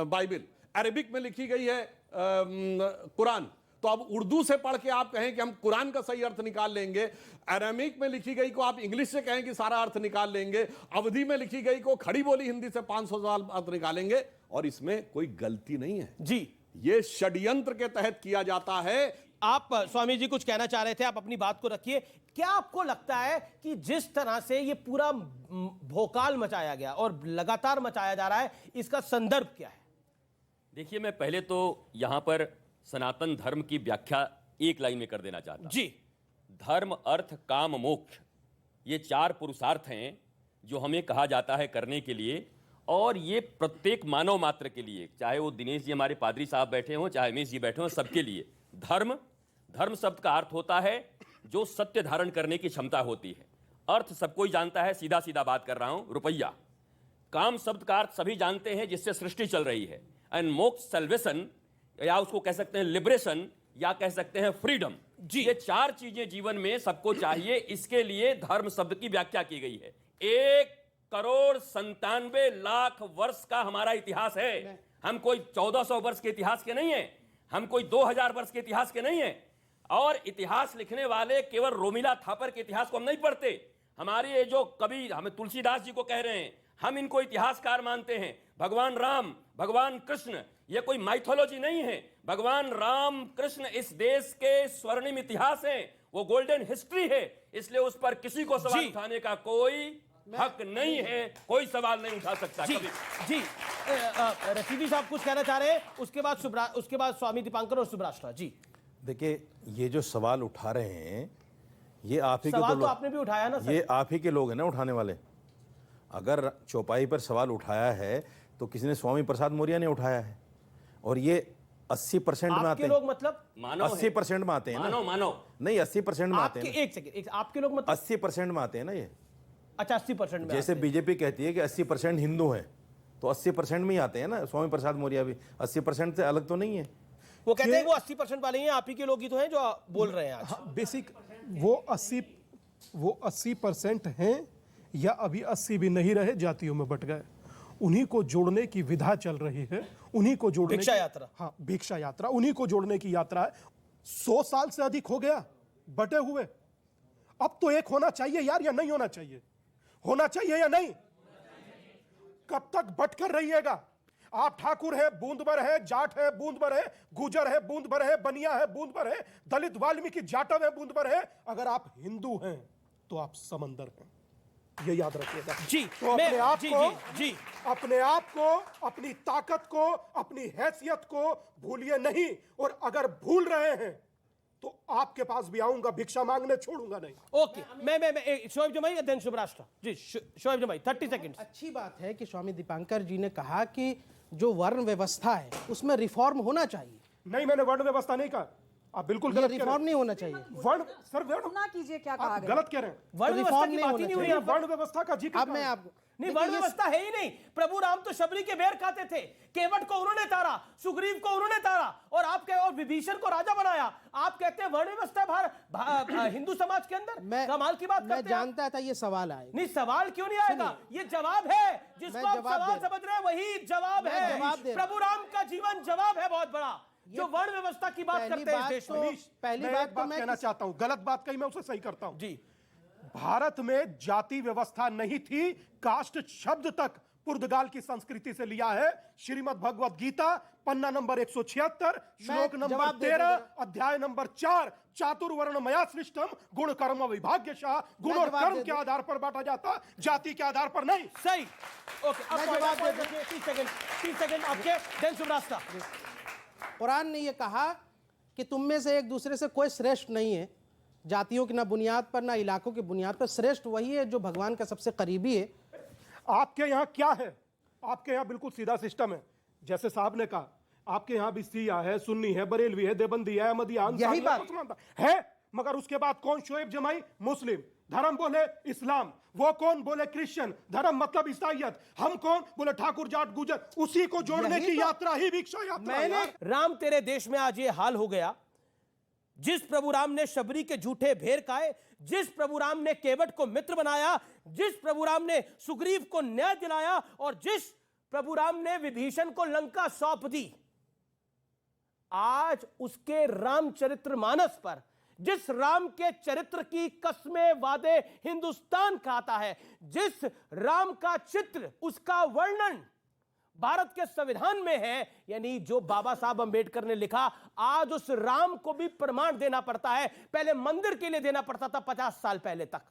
बाइबल, अरबिक में लिखी गई है कुरान। तो अब उर्दू से पढ़ के आप कहें कि हम कुरान का सही अर्थ निकाल लेंगे, अरामिक में लिखी गई को आप इंग्लिश से कहें कि सारा अर्थ निकाल लेंगे, अवधी में लिखी गई को खड़ी बोली हिंदी से 500 साल अर्थ निकालेंगे, और इसमें कोई गलती नहीं है जी। ये षड्यंत्र के तहत किया जाता है। आप स्वामी जी कुछ कहना चाह रहे थे, आप अपनी बात को रखिए। क्या आपको लगता है कि जिस तरह से ये पूरा भोकाल मचाया गया और लगातार मचाया जा रहा है, इसका संदर्भ क्या है? देखिए, मैं पहले तो यहां पर सनातन धर्म की व्याख्या एक लाइन में कर देना चाहता हूं। जी। धर्म, अर्थ, काम, मोक्ष, ये 4 पुरुषार्थ हैं जो हमें कहा जाता है करने के लिए, और ये प्रत्येक मानव मात्र के लिए, चाहे वो दिनेश जी हमारे पादरी साहब बैठे हों, चाहे रमेश जी बैठे हों, सबके लिए। धर्म शब्द का अर्थ होता है जो सत्य धारण करने की क्षमता होती है। अर्थ सबको ही जानता है, सीधा सीधा बात कर रहा हूं, रुपया। काम शब्द का अर्थ सभी जानते हैं, जिससे सृष्टि चल रही है। एंड मोक्ष, सल्वेशन, या उसको कह सकते हैं लिबरेशन, या कह सकते हैं फ्रीडम। ये 4 चीजें जीवन में सबको चाहिए, इसके लिए धर्म शब्द की व्याख्या की गई है। एक करोड़ 97 लाख वर्ष का हमारा इतिहास है। हम कोई 1400 वर्ष के इतिहास के नहीं है, हम कोई 2000 वर्ष के इतिहास के नहीं है। और इतिहास लिखने वाले केवल रोमिला थापर के इतिहास को हम नहीं पढ़ते। हमारे ये जो कवि हमें तुलसीदास जी को कह रहे हैं, हम इनको इतिहासकार मानते हैं। भगवान राम, भगवान कृष्ण, ये कोई माइथोलॉजी नहीं है। भगवान राम कृष्ण इस देश के स्वर्णिम इतिहास हैं, वो गोल्डन हिस्ट्री है। इसलिए उस पर किसी को सवाल उठाने का कोई हक नहीं है, कोई सवाल नहीं उठा सकता। जी रशीदी साहब कुछ कहना चाह रहे हैं, उसके बाद स्वामी दीपांकर और सुब्राष्ट्रा जी। देखिए, ये जो सवाल उठा रहे हैं ये आप ही के सवाल तो आपने भी उठाया ना सर। ये आप ही के लोग हैं ना उठाने वाले। अगर चौपाई पर सवाल उठाया है तो किसी ने स्वामी प्रसाद मौर्य ने उठाया है, और ये 80% में आते हैं। लोग मतलब 80% में आते हैं ना। मानो नहीं, 80% में आते हैं। एक सेकंड, आपके लोग मतलब 80% में आते हैं ना ये। अच्छा, 80% में। जैसे बीजेपी कहती है कि 80% हिंदू हैं, तो 80% में ही आते हैं ना स्वामी प्रसाद मौर्य भी। 80% से अलग तो नहीं है। वो कहते हैं वो 80% वाले हैं, आप ही के लोग ही तो हैं जो बोल रहे हैं आज। बेसिक वो 80% हैं या अभी 80 भी नहीं रहे, जातियों में बट गए। उन्हीं को जोड़ने की विधा चल रही है, उन्हीं को जोड़ने भिक्षा यात्रा। हाँ, भिक्षा यात्रा, उन्हीं को जोड़ने की यात्रा है। 100 साल से अधिक हो गया बटे हुए। अब तो एक होना चाहिए यार, या नहीं होना चाहिए? होना चाहिए या नहीं? कब तक बट कर रहिएगा? आप ठाकुर है, बूंद भर है, जाट है, बूंद भर है, गुजर है, बूंद भर है, बनिया है, बूंद भर है, दलित वाल्मीकि जाटव है, बूंद भर है। अगर आप हिंदू हैं तो आप समंदर हैं, ये याद रखिएगा जी। तो अपने आप को, जी, अपने आप को, अपनी ताकत को, अपनी हैसियत को भूलिए नहीं। और अगर भूल रहे हैं तो आपके पास भी आऊंगा, भिक्षा मांगने छोड़ूंगा नहीं। ओके, मैं शोएब जमाई देन शुभराष्ट्र जी। शोएब जमाई 30 सेकंड। अच्छी बात है कि स्वामी दीपांकर जी ने कहा कि जो वर्ण व्यवस्था है उसमें रिफॉर्म होना चाहिए। नहीं, मैंने वर्ण व्यवस्था नहीं कहा, आप बिल्कुल गलत कह रहे हैं। रिफॉर्म नहीं होना चाहिए। वर्ण सर, वर्ण ना कीजिए, क्या कहा गया? गलत कह रहे हैं। वर्ण व्यवस्था की बात ही नहीं हो रही है। वर्ण व्यवस्था का जिक्र अब मैं आपको नहीं, वर्ण व्यवस्था है ही नहीं। प्रभु राम तो शबरी के बेर खाते थे, केवट को उन्होंने तारा, सुग्रीव को उन्होंने तारा, और विभीषण को राजा बनाया। आप कहते हैं वर्ण व्यवस्था हिंदू समाज के अंदर? कमाल की बात करते हैं। मैं जानता था ये सवाल आएगा। नहीं, सवाल क्यों नहीं आएगा? ये जवाब है जिसको आप सवाल समझ रहे हैं, वही जवाब है। प्रभु राम का जीवन जवाब है बहुत बड़ा, जो वर्ण व्यवस्था की बात करते हैं इस देश में। पहली बात तो मैं कहना चाहता हूं, गलत बात कही, मैं उसे सही करता हूं जी। भारत में जाति व्यवस्था नहीं थी। कास्ट शब्द तक पुर्तगाल की संस्कृति से लिया है। श्रीमद् भगवत गीता पन्ना नंबर 176 श्लोक नंबर 13 अध्याय नंबर 4, चातुर्वर्ण मया सृष्टम गुण कर्म विभाग्यशः। गुण और कर्म के आधार पर बांटा जाता, जाति के आधार पर नहीं। सही। ओके, अब जवाब दे दीजिए। 30 सेकंड आपके। देन शुभराष्ट्र। कुरान ने यह कहा कि तुम में से एक दूसरे से कोई श्रेष्ठ नहीं है, जातियों की ना बुनियाद पर ना इलाकों की बुनियाद पर। श्रेष्ठ वही है जो भगवान का सबसे करीबी है। आपके यहाँ क्या है? आपके यहाँ बिल्कुल सीधा सिस्टम है, जैसे साहब ने कहा। आपके यहाँ भी सिया है, सुन्नी है, बरेलवी है, देवबंदी है, अहमदिया, यही बात है। मगर उसके बाद कौन? शोएब जमाई मुस्लिम, धर्म बोले इस्लाम। वो कौन? बोले क्रिश्चियन, धर्म मतलब ईसाइयत। हम कौन? बोले ठाकुर, जाट, गुजर। उसी को जोड़ने की यात्रा ही भिक्षा यात्रा है। राम तेरे देश में आज ये हाल हो गया। जिस प्रभु राम ने शबरी के झूठे भेर खाए, जिस प्रभु राम ने केवट को मित्र बनाया, जिस प्रभु राम ने सुग्रीव को न्याय दिलाया, और जिस प्रभु राम ने विभीषण को लंका सौंप दी, आज उसके रामचरितमानस पर, जिस राम के चरित्र की कस्में वादे हिंदुस्तान खाता है, जिस राम का चित्र, उसका वर्णन भारत के संविधान में है, यानी जो बाबा साहब अंबेडकर ने लिखा, आज उस राम को भी प्रमाण देना पड़ता है। पहले मंदिर के लिए देना पड़ता था, 50 साल पहले तक,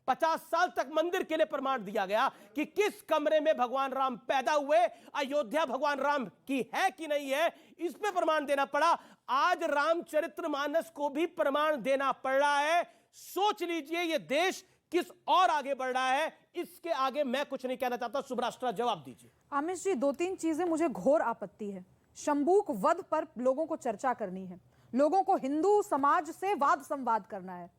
50 साल तक मंदिर के लिए प्रमाण दिया गया कि किस कमरे में भगवान राम पैदा हुए, अयोध्या भगवान राम की है कि नहीं है, इस पे प्रमाण देना पड़ा। आज रामचरितमानस को भी प्रमाण देना पड़ रहा है। सोच लीजिए ये देश किस और आगे बढ़ रहा है। इसके आगे मैं कुछ नहीं कहना चाहता। सुब्राष्ट्रा जवाब दीजिए। आमिष जी, 2-3 चीजें मुझे घोर आपत्ति है। शंबूक वध पर लोगों को चर्चा करनी है, लोगों को हिंदू समाज से वाद संवाद करना है,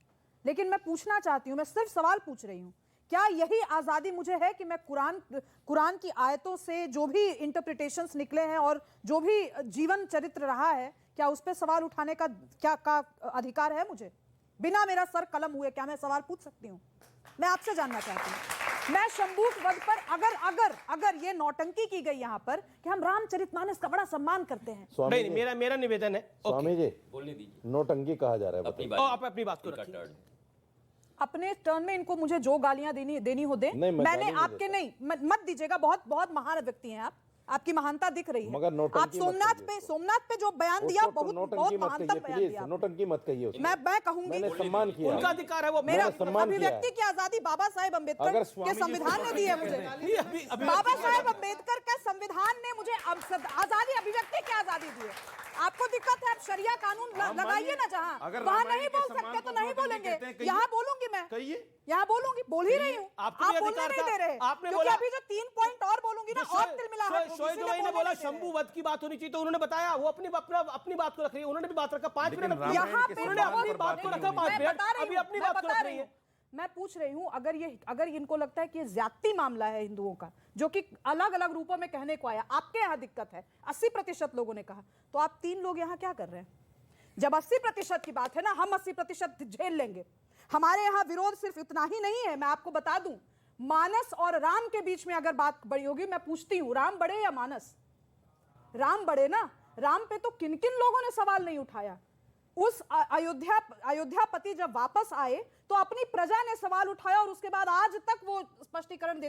लेकिन मैं पूछना चाहती हूं, मैं सिर्फ सवाल पूछ रही हूं, क्या यही आजादी मुझे है कि मैं कुरान की आयतों से जो भी इंटरप्रिटेशंस निकले हैं और जो भी जीवन चरित्र रहा है, क्या उस पर सवाल उठाने का क्या अधिकार है मुझे? बिना मेरा सर कलम हुए क्या मैं सवाल पूछ सकती हूँ? मैं आपसे जानना चाहती हूँ, मैं शंभूक वध पर अगर ये नौटंकी की गई यहाँ पर कि हम रामचरितमानस का बड़ा सम्मान करते हैं। नहीं, मेरा निवेदन है। स्वामी जी, बोलने दीजिए। नोटंकी कहा जा रहा है, आप अपनी बात को रखिए। अपने टर्न में इनको मुझे जो गालियां देनी हो दे, मैंने आपके नहीं मत दीजिएगा, बहुत बहुत महान व्यक्ति हैं आप, आपकी महानता दिख रही है। मगर आप सोमनाथ पे जो बयान दिया बहुत महानतम बयान दिया। नोटंकी मत कहिए। मैं कहूंगी, मैंने सम्मान किया, उनका अधिकार है, वो मेरा अभिव्यक्ति की आजादी बाबा साहेब अम्बेडकर के संविधान ने दी है मुझे। बाबा साहेब अम्बेडकर के संविधान ने मुझे आजादी, अभिव्यक्ति की आजादी दी है। आपको दिक्कत है, आप शरिया कानून लगाइए ना, जहाँ वहाँ नहीं बोल सकते तो नहीं बोलेंगे, यहाँ बोलूंगी मैं, यहाँ बोलूंगी, बोल ही रही हूँ, आप बोलने नहीं दे रहे। आपने बोला अभी जो 3 पॉइंट और बोलूंगी ना, और तिलमिलाहट होगी। शोएब भाई ने बोला शंभू वध की बात होनी चाहिए, तो उन्होंने बताया वो अपनी बात को रख रही है, उन्होंने भी बात रखा 5 मिनट, यहाँ पे उन्होंने अपनी बात को रखा 5 मिनट, अभी अपनी बात को रख रही है। मैं पूछ रही हूं, अगर इनको लगता है कि ये ज्यादती मामला है हिंदुओं का, जो कि अलग अलग रूपों में कहने को आया, आपके यहाँ दिक्कत है, 80% लोगों ने कहा, तो आप 3 लोग यहाँ क्या कर रहे हैं? जब 80% की बात है ना, हम 80% झेल लेंगे। हमारे यहाँ विरोध सिर्फ इतना ही नहीं है, मैं आपको बता दूं, मानस और राम के बीच में अगर बात बड़ी होगी, मैं पूछती हूं, राम बड़े या मानस? राम बड़े ना। राम पे तो किन किन लोगों ने सवाल नहीं उठाया। उस अयोध्यापति जब वापस आए तो अपनी प्रजा ने सवाल उठाया, और उसके बाद आज तक वो स्पष्टीकरण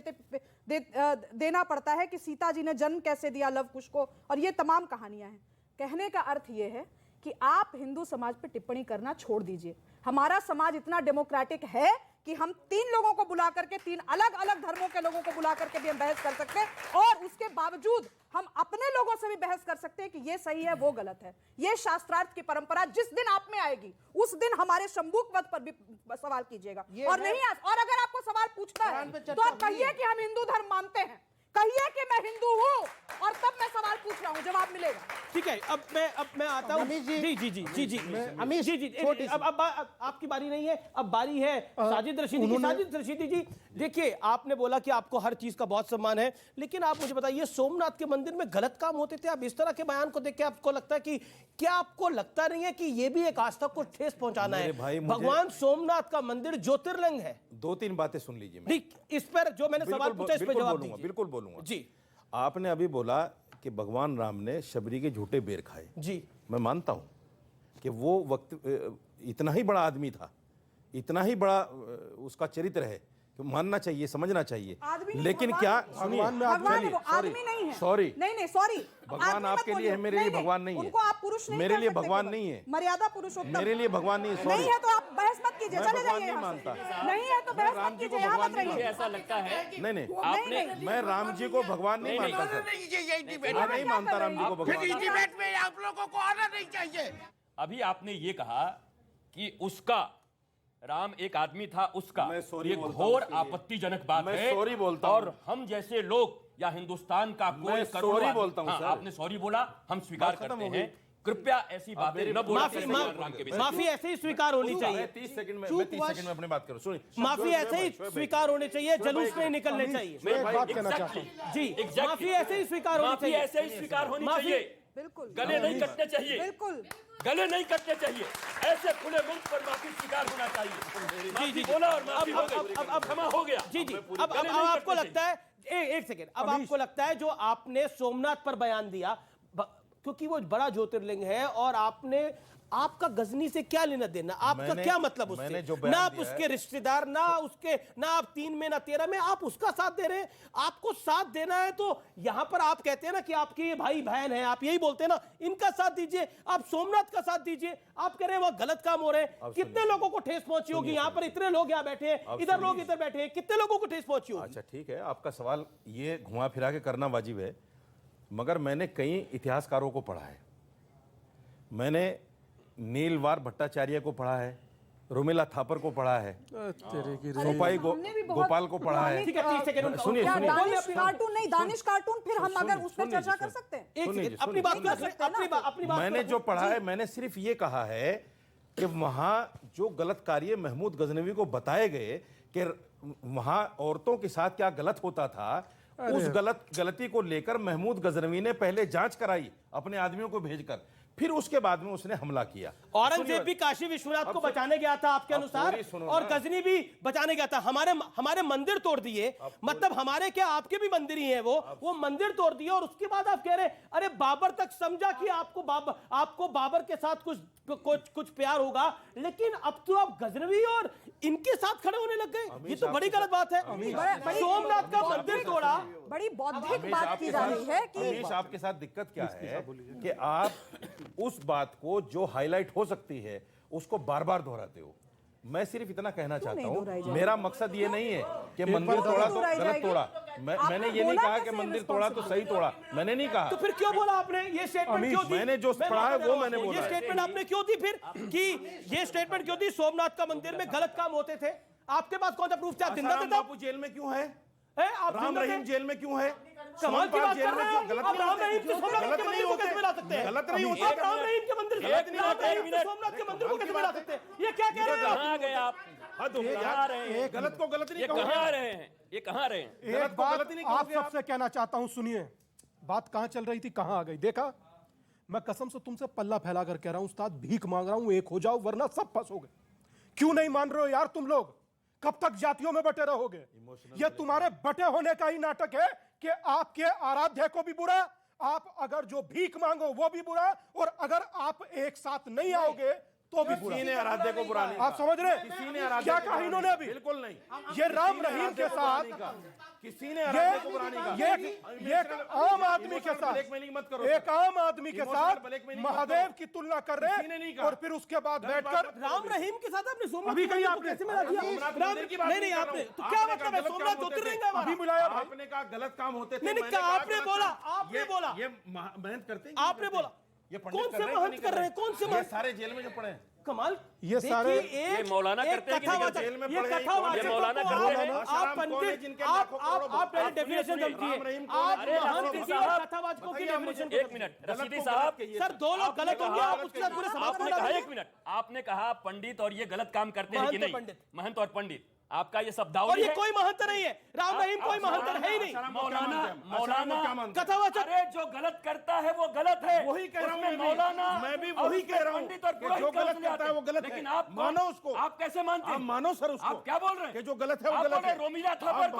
देना पड़ता है कि सीता जी ने जन्म कैसे दिया लव कुश को, और ये तमाम कहानियां हैं। कहने का अर्थ ये है कि आप हिंदू समाज पे टिप्पणी करना छोड़ दीजिए। हमारा समाज इतना डेमोक्रेटिक है कि हम 3 लोगों को बुला करके, 3 अलग अलग धर्मों के लोगों को बुला करके भी हम बहस कर सकते हैं, और उसके बावजूद हम अपने लोगों से भी बहस कर सकते हैं कि ये सही है, वो गलत है। ये शास्त्रार्थ की परंपरा जिस दिन आप में आएगी, उस दिन हमारे शंभूक वध पर भी सवाल कीजिएगा, और नहीं और अगर आपको सवाल पूछना है तो आप कहिए कि हम हिंदू धर्म मानते हैं, कहिए कि मैं हिंदू हूं, और तब मैं सवाल पूछ रहा हूं, जवाब मिलेगा। ठीक है, अब मैं आता हूं। जी, अब आपकी बारी नहीं है, अब बारी है साजिद रशीदी की। साजिद रशीदी जी, देखिए, आपने बोला कि आपको हर चीज का बहुत सम्मान है, लेकिन आप मुझे बताइए, सोमनाथ के मंदिर में गलत काम होते थे, आप इस तरह के बयान को देख के आपको लगता है कि क्या आपको लगता नहीं है कि ये भी एक आस्था को ठेस पहुंचाना है? भगवान सोमनाथ का मंदिर ज्योतिर्लिंग है। 2-3 बातें सुन लीजिए। इस पर जो मैंने सवाल पूछा, इस पर जवाब दीजिए। बिल्कुल बोलूंगा जी। आपने अभी बोला कि भगवान राम ने शबरी के झूठे बेर खाए। जी, मैं मानता हूं कि वो वक्त इतना ही बड़ा आदमी था, इतना ही बड़ा उसका चरित्र है, मानना चाहिए, समझना चाहिए। लेकिन क्या सॉरी, भगवान आपके लिए है, मेरे लिए भगवान नहीं है। उनको आप पुरुष नहीं, मेरे लिए भगवान नहीं है, मर्यादा पुरुषोत्तम मेरे लिए भगवान नहीं है। नहीं है तो आप बहस मत कीजिए, चले जाइए। नहीं मानता, नहीं है तो बहस मत कीजिए, यहाँ मत रहिए। ऐसा लगता है नहीं, मैं राम जी को भगवान नहीं मानता सर, मैं नहीं मानता राम जी को भगवान। आप लोगों को आना नहीं चाहिए। अभी आपने ये कहा कि उसका राम एक आदमी था, उसका ये घोर आपत्तिजनक बात है। मैं सॉरी बोलता हूं, और हम जैसे लोग या हिंदुस्तान का कोई सॉरी बोलता हूं। आपने सॉरी बोला, हम स्वीकार करते हैं। कृपया ऐसी बातें न बोलिए। माफी ऐसे ही स्वीकार होनी चाहिए। 30 सेकंड में अपनी बात करूं। सुनिए, माफी ऐसे ही स्वीकार होने चाहिए, जुलूस नहीं निकलने चाहिए। जी, माफी ऐसे ही स्वीकार होनी चाहिए, ऐसे ही स्वीकार होनी चाहिए। बिल्कुल, गले नहीं कटने चाहिए, बिल्कुल गले नहीं कटने चाहिए, ऐसे खुले मुंह पर माफी स्वीकार होना चाहिए। जी बोला और माफी हो गई, अब क्षमा हो गया। जी, अब आपको लगता है, एक सेकेंड, अब आपको लगता है जो आपने सोमनाथ पर बयान दिया, क्योंकि वो बड़ा ज्योतिर्लिंग है, और आपका गजनी से क्या लेना देना, आपका क्या मतलब उससे? ना आप उसके रिश्तेदार, ना आप 3 में ना 13 में, आप उसका साथ दे रहे हैं। आपको साथ देना है तो यहां पर आप कहते हैं ना कि आपके ये भाई बहन है, आप यही बोलते हैं ना, इनका साथ दीजिए, आप सोमनाथ का साथ दीजिए। आप कह रहे हैं वो गलत काम हो रहे हैं, कितने लोगों को ठेस पहुंची होगी? यहाँ पर इतने लोग यहाँ बैठे हैं, इधर लोग इधर बैठे हैं, कितने लोगों को ठेस पहुंची होगी? अच्छा ठीक है, आपका सवाल ये घुमा फिरा के करना वाजिब है, मगर मैंने कई इतिहासकारों को पढ़ा है। मैंने नीलवार भट्टाचार्य को पढ़ा है, रोमिला थापर को पढ़ा है, सोपाई गोपाल को पढ़ा है। सुनिए, दानिश कार्टून, फिर हम अगर उस पर चर्चा कर सकते हैं। अपनी बात मैंने जो पढ़ा है, मैंने सिर्फ ये कहा है कि वहां जो गलत कार्य महमूद गजनवी को बताए गए कि वहां औरतों के साथ क्या गलत होता था, उस गलती को लेकर महमूद गजनवी ने पहले जांच कराई अपने आदमियों को भेजकर, फिर उसके बाद में उसने हमला किया। औरंगजेब भी काशी विश्वनाथ को बचाने गया था आपके अनुसार, और गजनी भी बचाने गया था। हमारे मंदिर तोड़ दिए, मतलब हमारे क्या आपके भी मंदिर ही हैं वो मंदिर तोड़ दिए, और उसके बाद आप कह रहे अरे बाबर तक समझा कि आपको बाबर के साथ कुछ प्यार होगा, लेकिन अब तो आप गजनवी और इनके साथ खड़े होने लग गए। ये तो बड़ी गलत बात है। सोमनाथ का मंदिर तोड़ा, बड़ी बौद्धिक बात की जा रही है कि आपके साथ दिक्कत क्या है कि आप उस बात को जो हाईलाइट हो सकती है उसको बार बार दोहराते हो। मैं सिर्फ इतना कहना चाहता हूँ, मेरा मकसद ये नहीं है कि मंदिर तोड़ा तो गलत तोड़ा। मैंने ये नहीं कहा कि मंदिर तोड़ा तो सही तोड़ा, मैंने नहीं कहा। तो फिर क्यों बोला आपने ये स्टेटमेंट? क्यों दी? मैंने जो पढ़ा है वो मैंने बोला। ये स्टेटमेंट आपने क्यों दी फिर, कि ये स्टेटमेंट क्यों दी? सोमनाथ का मंदिर में गलत काम होते थे, आपके पास कौन सा प्रूफ था? जिंदा थे बापू जेल में क्यों है? राम रहीम जेल में क्यों है? कमाल की बात कर रहे हैं। आप राम रहीम से सोमनाथ के मंदिर को कैसे मिला सकते हैं? गलत नहीं होते। आप राम रहीम के मंदिर से सोमनाथ के मंदिर को कैसे मिला सकते हैं? ये क्या कह रहे हैं? कहाँ गए आप? गलत को गलत नहीं कहा। कहाँ रहे हैं? ये कहाँ रहे हैं? एक बात आप सबसे कहना चाहता हूं, सुनिए। बात कहां चल रही थी, कहां आ गई? देखा, मैं कसम से तुमसे पल्ला फैला कर कह रहा हूं, उस्ताद भीख मांग रहा हूं, एक हो जाओ वरना सब फंसोगे। क्यों नहीं मान रहे हो यार तुम लोग? कब तक जातियों में बटे रहोगे? ये तुम्हारे बटे होने का ही नाटक है कि आपके आराध्य को भी बुरा, आप अगर जो भीख मांगो वो भी बुरा, और अगर आप एक साथ नहीं आओगे तो भी बुरा। किसी ने आराध्य को बुरा नहीं आप समझ रहे? किसी ने आराध्य क्या कहा इन्होंने अभी? बिल्कुल नहीं। ये राम रहीम के साथ, किसी ने आराध्य को बुरा नहीं कहा। ये आम आदमी के साथ, एक आम आदमी के साथ महादेव की तुलना कर रहे हैं, और फिर उसके बाद बैठकर राम रहीम के साथ आपने सोमनाथ अभी कहीं को कैसे मिला दिया? नहीं आपने तो क्या मतलब है? सोमनाथ ज्योतिर्लिंग है अभी मिलाया। आपने कहा गलत काम होते थे। नहीं आपने बोला, ये मेहनत करते हैं। आपने बोला कौन से महंत कर रहे हैं? कौन से महंत? सारे जेल में जो पड़े हैं। कमाल। ये सारे ये मौलाना करते हैं कि जेल में ये कथावाचक ये मौलाना करते हैं। आप पंडित, आप पहले डेफिनेशन समझिए। आप महंत की और कथावाचकों की डेफिनेशन। एक मिनट रशीदी साहब, सर दो लोग गलत होंगे, आप उसके साथ पूरे समाज को आपने कहा, एक मिनट, आपने कहा पंडित और ये गलत काम करते हैं कि नहीं? महंत और पंडित, आपका ये शब्दावली और ये है। कोई महंत नहीं है, राम रहीम कोई महंत है ही नहीं। मौलाना कथावाचक, अरे जो गलत करता है वो गलत है। वही कह रहा हूं मौलाना, मैं भी वही कह रहा हूं पंडित और कि जो गलत करता है वो गलत है। लेकिन आप मानो उसको, आप कैसे मानते हैं? आप मानो सर उसको। आप क्या बोल रहे हैं कि जो गलत है वो गलत है। रोमिला थापर को,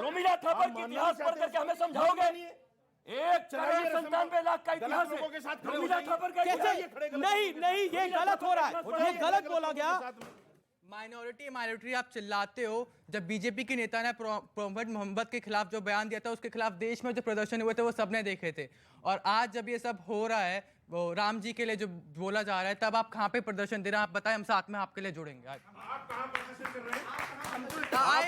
रोमिला थापर की इतिहास पढ़ करके हमें समझाओगे? एक 94 का इतिहास लोगों के साथ रोमिला थापर का कैसे? नहीं ये गलत हो रहा है, ये गलत बोला गया। माइनॉरिटी आप चिल्लाते हो। जब बीजेपी के नेता ने प्रॉफेट मोहम्मद के खिलाफ जो बयान दिया था, उसके खिलाफ देश में जो प्रदर्शन हुए थे वो सबने देखे थे। और आज जब ये सब हो रहा है, वो राम जी के लिए जो बोला जा रहा है, तब आप कहाँ पे प्रदर्शन दे रहे हैं? आप बताएं, हम साथ में आपके लिए जुड़ेंगे। आए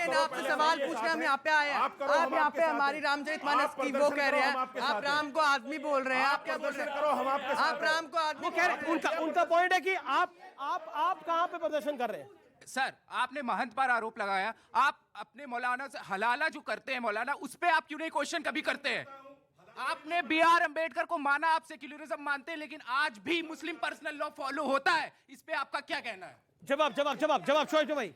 ना, आपसे सवाल पूछने हम यहाँ पे आए हैं। आप यहाँ पे हमारी रामचरितमानस की वो कह रहे हैं, आप राम को आदमी बोल रहे हैं। आप क्या बोल रहे हैं? आप राम को आदमी कह रहे हैं। उनका पॉइंट है कि आप कहाँ पे प्रदर्शन कर रहे हैं? सर, आपने महंत पर आरोप लगाया, आप अपने मौलाना से हलाला जो करते हैं मौलाना, उस पे आप क्यों नहीं क्वेश्चन कभी करते हैं? आपने B.R. अम्बेडकर को माना, आप सेक्युलरिज्म मानते हैं, लेकिन आज भी मुस्लिम पर्सनल लॉ फॉलो होता है। इस पे आपका क्या कहना है? जवाब शोएब भाई।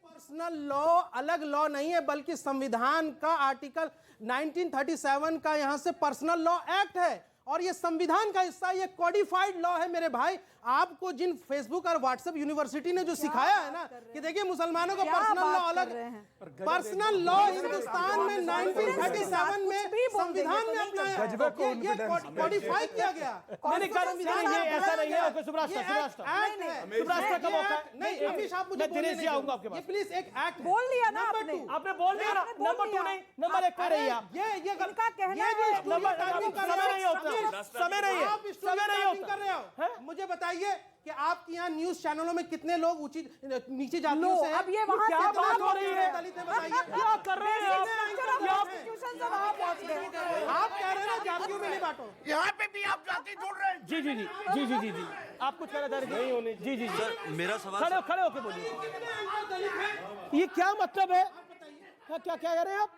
पर्सनल लॉ अलग लॉ नहीं है, बल्कि संविधान का आर्टिकल 1937 का यहां से पर्सनल लॉ एक्ट है, और ये संविधान का हिस्सा, ये कोडिफाइड लॉ है मेरे भाई। आपको जिन फेसबुक और व्हाट्सएप यूनिवर्सिटी ने जो सिखाया है ना कि देखिए मुसलमानों का पर्सनल लॉ अलग, पर्सनल लॉ हिंदुस्तान में 1937 में संविधान में अपनाया, ये कोडिफाई किया गया। ऐसा नहीं है। नहीं अमीश, आप मुझे प्लीज एक एक्ट बोल दिया ना आपने बोल दिया ना। नंबर 2 नहीं, नंबर 1 पे रही आप। ये इनका कहना है समय नहीं कर रहे हो। मुझे बताइए कि आपके यहाँ न्यूज चैनलों में कितने लोग नीचे जातियों से हैं? अब ये वहां क्या बात हो रही है? दलित हैं, बताइए क्या कर रहे हैं आप? आप कह रहे हैं ना जातियों में नहीं बांटो। यहाँ पे भी आप जाति जोड़ रहे हैं। जी आप कुछ कहना चाह रहे थे? जी मेरा सवाल खड़े होके बोलिए। ये क्या मतलब है? क्या कह रहे हैं आप?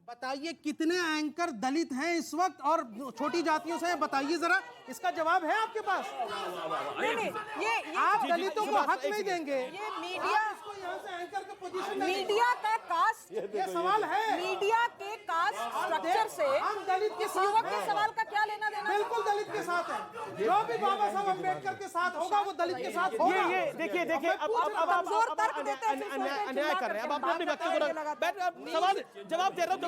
बताइए कितने एंकर दलित हैं इस वक्त और छोटी जातियों से? बताइए जरा, इसका जवाब है आपके पास? नहीं, ये आप दलितों को हक नहीं देंगे? ये मीडिया इसको यहाँ से एंकर का पोजीशन, मीडिया का कास्ट, ये सवाल है। मीडिया के कास्ट स्ट्रक्चर से हम दलित इस युवक के सवाल का क्या लेना देना? बिल्कुल दलित के साथ है। जो भी बाबा साहब अम्बेडकर के साथ होगा वो दलित के साथ होगा। ये देखिए देखिए अब अन्याय कर रहे हैं। अब आप अपने व्यक्ति को बैठ सवाल जवाब दे रहा हूँ,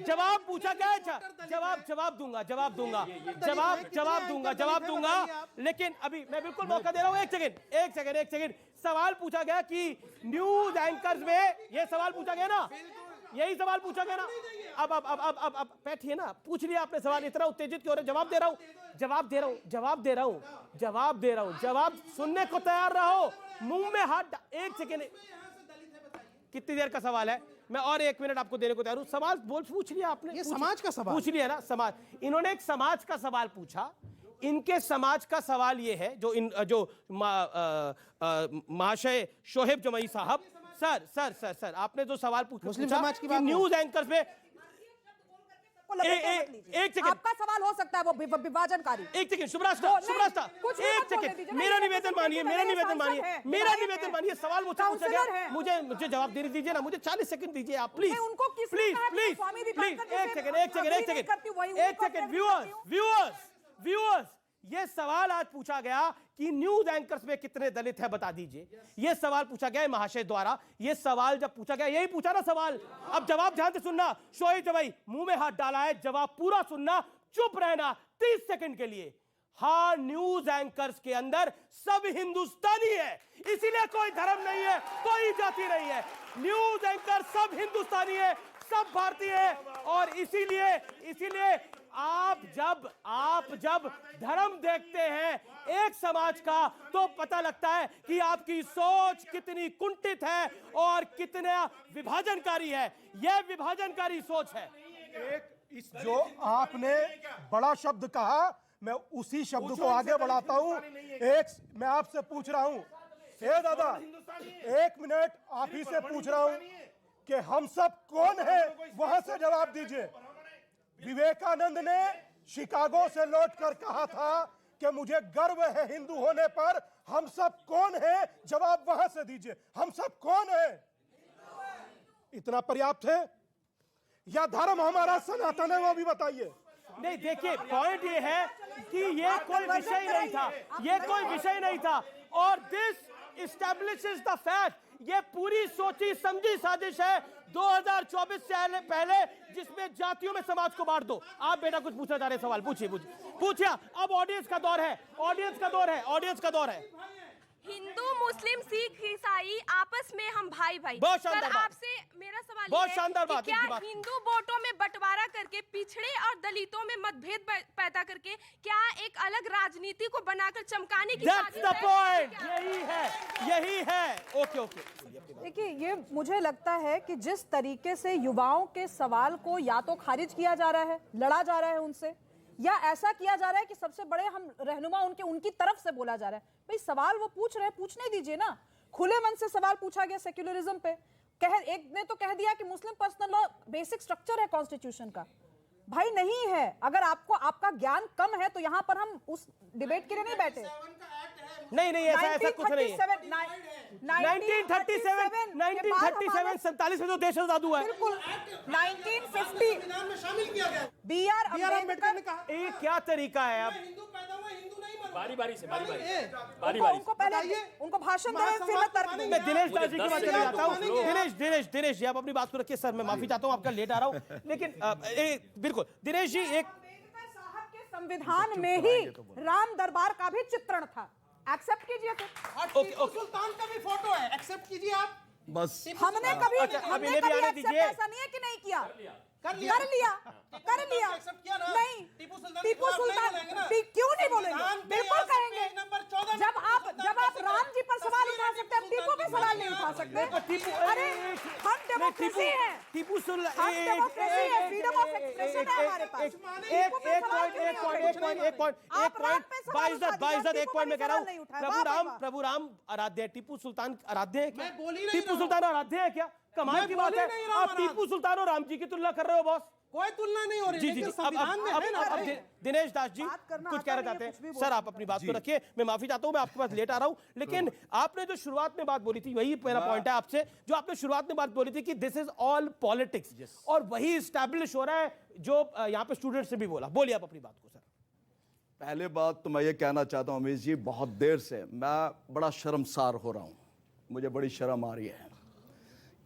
जवाब पूछा क्या है, जवाब दूंगा। लेकिन अभी मैं बिल्कुल मौका दे रहा हूँ। एक सेकंड सवाल पूछा गया कि न्यूज एंकर्स में, ये सवाल पूछा गया ना, यही सवाल पूछा गया ना। अब बैठिए ना, पूछ लिया आपने सवाल, इतना उत्तेजित क्यों हो रहे? जवाब दे रहा हूं, जवाब सुनने को तैयार रहो। मुंह में हाथ, एक सेकेंड, कितनी देर का सवाल है? मैं और 1 मिनट आपको देने को तैयार हूं। सवाल पूछ लिया आपने, ये समाज का सवाल पूछ लिया ना। समाज, इन्होंने एक समाज का सवाल पूछा। इनके समाज का सवाल ये है, जो महाशय शोहेब जमई साहब, सर आपने जो सवाल पूछा मुस्लिम समाज की बात, न्यूज एंकर्स में एक सेकंड, आपका सवाल हो सकता है वो विभाजनकारी। एक सेकंड शुभ्रास्ता, एक सेकंड, मेरा निवेदन मानिए, सवाल मुझसे पूछा गया, मुझे जवाब दे दीजिए ना, मुझे 40 सेकंड दीजिए आप, प्लीज एक सेकंड। व्यूअर्स, ये सवाल आज पूछा गया कि न्यूज एंकर्स में कितने दलित है बता दीजिए। ये सवाल पूछा गया है महाशय द्वारा। ये सवाल जब पूछा गया, यही पूछा ना सवाल। अब जवाब ध्यान से सुनना। शोएब जवाई मुंह में हाथ डाला है, जवाब पूरा सुनना, चुप रहना 30 सेकंड के लिए। हाँ, न्यूज एंकर्स के अंदर सब हिंदुस्तानी है, इसीलिए कोई धर्म नहीं है, कोई जाति नहीं है। न्यूज एंकर सब हिंदुस्तानी है, सब भारतीय है, और इसीलिए आप जब धर्म देखते हैं एक समाज का, तो पता लगता है कि आपकी सोच कितनी कुंठित है और कितना विभाजनकारी है। यह विभाजनकारी सोच है। इस जो आपने बड़ा शब्द कहा, मैं उसी शब्द को आगे बढ़ाता हूं। मैं आपसे पूछ रहा हूं, हे दादा, 1 मिनट आप ही से पूछ रहा हूं कि हम सब कौन है, वहां से जवाब दीजिए। विवेकानंद ने शिकागो से लौटकर कहा था कि मुझे गर्व है हिंदू होने पर। हम सब कौन है, जवाब वहां से दीजिए। हम सब कौन है? इतना पर्याप्त है या धर्म हमारा सनातन है, वो भी बताइए। नहीं, देखिए पॉइंट ये है कि ये कोई विषय नहीं था, और दिस एस्टैब्लिशेस द फैक्ट, ये पूरी सोची समझी साजिश है 2024 से पहले, जिसमें जातियों में समाज को बांट दो। आप बेटा कुछ पूछना चाह रहे, सवाल पूछिए। अब ऑडियंस का दौर है। हिंदू, मुस्लिम, सिख, ईसाई आपस में हम भाई। बहुत शानदार बात। आपसे मेरा सवाल बहुत ये है शानदार कि बात, क्या हिंदू वोटों में बंटवारा करके पिछड़े और दलितों में मतभेद पैदा करके क्या एक अलग राजनीति को बनाकर चमकाने की That's the point। यही है। ओके। देखिए, ये मुझे लगता है कि जिस तरीके से युवाओं के सवाल को या तो खारिज किया जा रहा है, लड़ा जा रहा है उनसे, या ऐसा किया जा रहा है कि सबसे बड़े हम रहनुमा उनकी तरफ से बोला जा रहा है। भाई सवाल वो पूछ रहे हैं, पूछने दीजिए ना। खुले मन से सवाल पूछा गया सेक्युलरिज्म पे। एक ने तो कह दिया कि मुस्लिम पर्सनल लॉ बेसिक स्ट्रक्चर है कॉन्स्टिट्यूशन का। भाई नहीं है। अगर आपका ज्ञान कम है तो यहाँ पर हम उस डिबेट के लिए नहीं बैठे। नहीं, ऐसा कुछ नहीं है। 1937 47 में तो देश आजाद हुआ है। बिल्कुल 1950 में शामिल किया गया। बी.आर. अम्बेडकर ने कहा, ये क्या तरीका है? अब बारी से उनको पहले उनको भाषण दें, फिर मैं तर्क दूंगा। मैं दिनेश दास जी की बात करने जाता हूँ। दिनेश जी, आप अपनी बात को रखिए। सर, मैं माफी चाहता हूँ, आपका लेट आ रहा हूँ, लेकिन बिल्कुल दिनेश जी, एक साहब के संविधान में ही राम दरबार का भी चित्रण था। एक्सेप्ट कीजिए फिर। टीपू सुल्तान का भी फोटो है, एक्सेप्ट कीजिए आप। बस हमने कभी ऐसा नहीं है कि नहीं किया, कर लिया नहीं। टीपू सुल्तान क्यों नहीं बोलेंगे? बिल्कुल कहेंगे। जब आप राम जी पर सवाल उठा सकते हैं, टीपू पे सवाल नहीं उठा सकते। अरे हम डेमोक्रेसी है, फ्रीडम ऑफ एक्सप्रेशन है हमारे पास। एक पॉइंट में कह रहा हूँ। प्रभु राम आराध्य है, टीपू सुल्तान आराध्य है क्या? टीपू सुल्तान आराध्य है क्या? कमाल की बात है, आप टीपू सुल्तान और राम जी की तुलना कर रहे हो बॉस। कोई तुलना नहीं हो रही। जी। अब दिनेश दास जी कुछ कहना चाहते हैं। सर, आप अपनी बात को रखिए। मैं माफी चाहता हूं, मैं आपके पास लेट आ रहा हूं, लेकिन आपने जो शुरुआत में बात बोली थी, वही मेरा पॉइंट है आपसे। जो आपने शुरुआत में बात बोली थी कि दिस इज ऑल पॉलिटिक्स, और वही स्टैब्लिश हो रहा है जो यहाँ पे स्टूडेंट से भी बोला, बोलिए आप अपनी बात को सर। पहले बात तो मैं ये कहना चाहता हूँ अमीश जी, बहुत देर से मैं बड़ा शर्मसार हो रहा हूँ, मुझे बड़ी शर्म आ रही है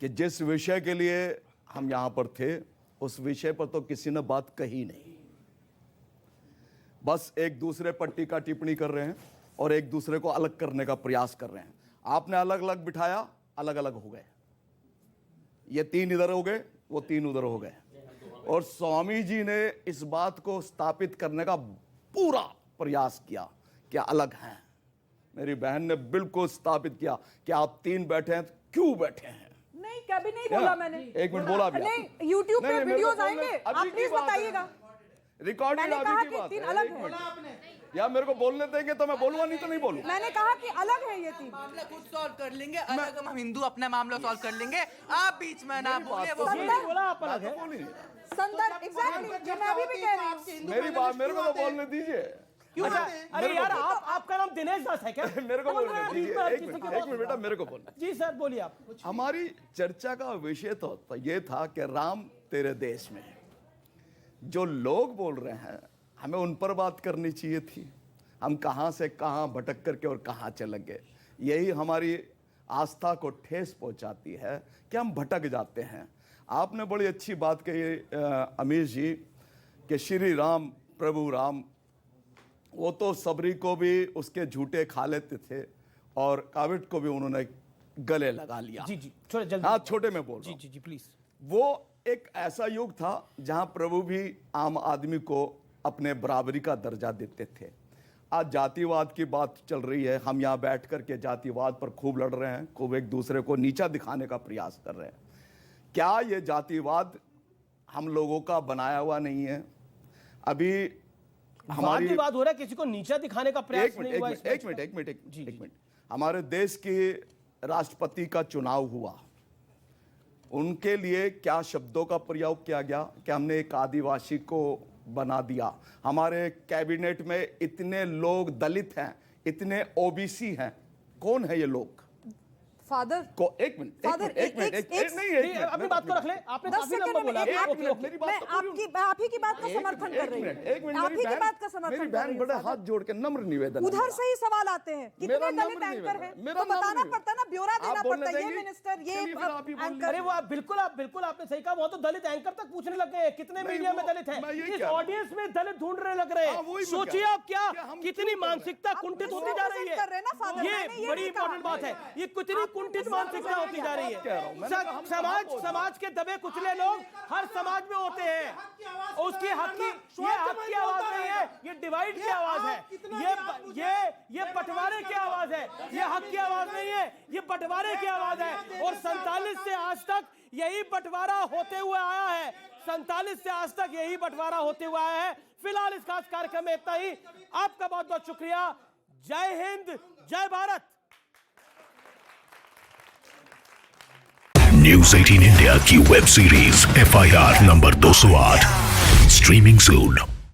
कि जिस विषय के लिए हम यहाँ पर थे उस विषय पर तो किसी ने बात कही नहीं, बस एक दूसरे पर टीका टिप्पणी कर रहे हैं और एक दूसरे को अलग करने का प्रयास कर रहे हैं। आपने अलग अलग बिठाया, अलग अलग हो गए, ये 3 इधर हो गए, वो 3 उधर हो गए, और स्वामी जी ने इस बात को स्थापित करने का पूरा प्रयास किया कि अलग हैं। मेरी बहन ने बिल्कुल स्थापित किया कि आप 3 बैठे हैं, तो क्यों बैठे हैं? नहीं, कभी नहीं बोला मैंने। एक मिनट बोला अभी। नहीं, YouTube पे वीडियोस आएंगे, आप प्लीज बताइएगा। रिकॉर्डेड अभी की बात है। अलग है या मेरे को बोलने देंगे तो मैं बोलूंगा, नहीं तो नहीं बोलूंगा। मैंने कहा कि अलग है ये 3 मामला खुद सॉल्व कर लेंगे, अलग हम हिंदू अपना मामला सॉल्व कर लेंगे, आप बीच में ना बोले। वो बोला आप अलग है, संदर्भ एग्जैक्टली मैं अभी भी कह रही हूँ। मेरी बात मेरे को तो बोलने दीजिए। अच्छा, अरे यार आपका नाम दिनेश दास है क्या? मेरे को बोलने दीजिए, एक मिनट बेटा, मेरे को बोलना। जी सर बोलिए आप। हमारी चर्चा का विषय तो ये था कि राम तेरे देश में, जो लोग बोल रहे हैं हमें उन पर बात करनी चाहिए थी। हम कहां से कहां भटक करके और कहां चले गए, यही हमारी आस्था को ठेस पहुंचाती है कि हम भटक जाते हैं। आपने बड़ी अच्छी बात कही अमीश जी कि श्री राम प्रभु राम, वो तो सबरी को भी उसके झूठे खा लेते थे और काविट को भी उन्होंने गले लगा लिया। जी जी थोड़ा जल्दी। हाँ, छोटे में बोल रहा हूं। जी जी प्लीज। वो एक ऐसा युग था जहां प्रभु भी आम आदमी को अपने बराबरी का दर्जा देते थे। आज जातिवाद की बात चल रही है, हम यहाँ बैठ कर के जातिवाद पर खूब लड़ रहे हैं, खूब एक दूसरे को नीचा दिखाने का प्रयास कर रहे हैं। क्या ये जातिवाद हम लोगों का बनाया हुआ नहीं है? अभी हमारी बात हो रहा है, किसी को नीचा दिखाने का प्रयास नहीं हुआ। एक मिनट, हमारे देश के राष्ट्रपति का चुनाव हुआ, उनके लिए क्या शब्दों का प्रयोग किया गया कि हमने एक आदिवासी को बना दिया। हमारे कैबिनेट में इतने लोग दलित हैं, इतने ओबीसी हैं, कौन है ये लोग? फादर को एक मिनट नहीं, अपनी बात को रख ले। आपने काफी लंबा बोला। मेरी बात आप ही की बात का समर्थन कर रही हूँ। आप ही की बात का समर्थन कर रही हूँ। मेरी बहन बड़े हाथ जोड़ के नम्र निवेदन, उधर से ही सवाल आते हैं, कितने दलित एंकर हैं तो बताना पड़ता ना, ब्यौरा देना पड़ता है। ये मिनिस्टर, ये एंकर। अरे वो बिल्कुल आपने सही कहा, वो तो दलित एंकर तक पूछने लग गए कितने मीडिया में दलित हैं। इस ऑडियंस में दलित ढूंढने लग रहे हैं। सोचिए आप क्या कितनी मानसिकता कुंठित होती जा रही है। ये बड़ी इंपॉर्टेंट बात है, ये कितनी कुंठित मानसिकता होती जा रही है। समाज के दबे कुचले लोग हर समाज में होते हैं, उसकी हक की आवाज नहीं है, ये डिवाइड की आवाज है, ये बंटवारे की आवाज है, ये हक की आवाज नहीं है, ये बंटवारे की आवाज है। और 47 से आज तक यही बंटवारा होते हुए आया है, 47 से आज तक यही बंटवारा होते हुए आया है। फिलहाल इस खास कार्यक्रम में इतना ही। आपका बहुत बहुत शुक्रिया। जय हिंद, जय भारत। न्यूज 18 इंडिया की web series FIR number 208 streaming सून।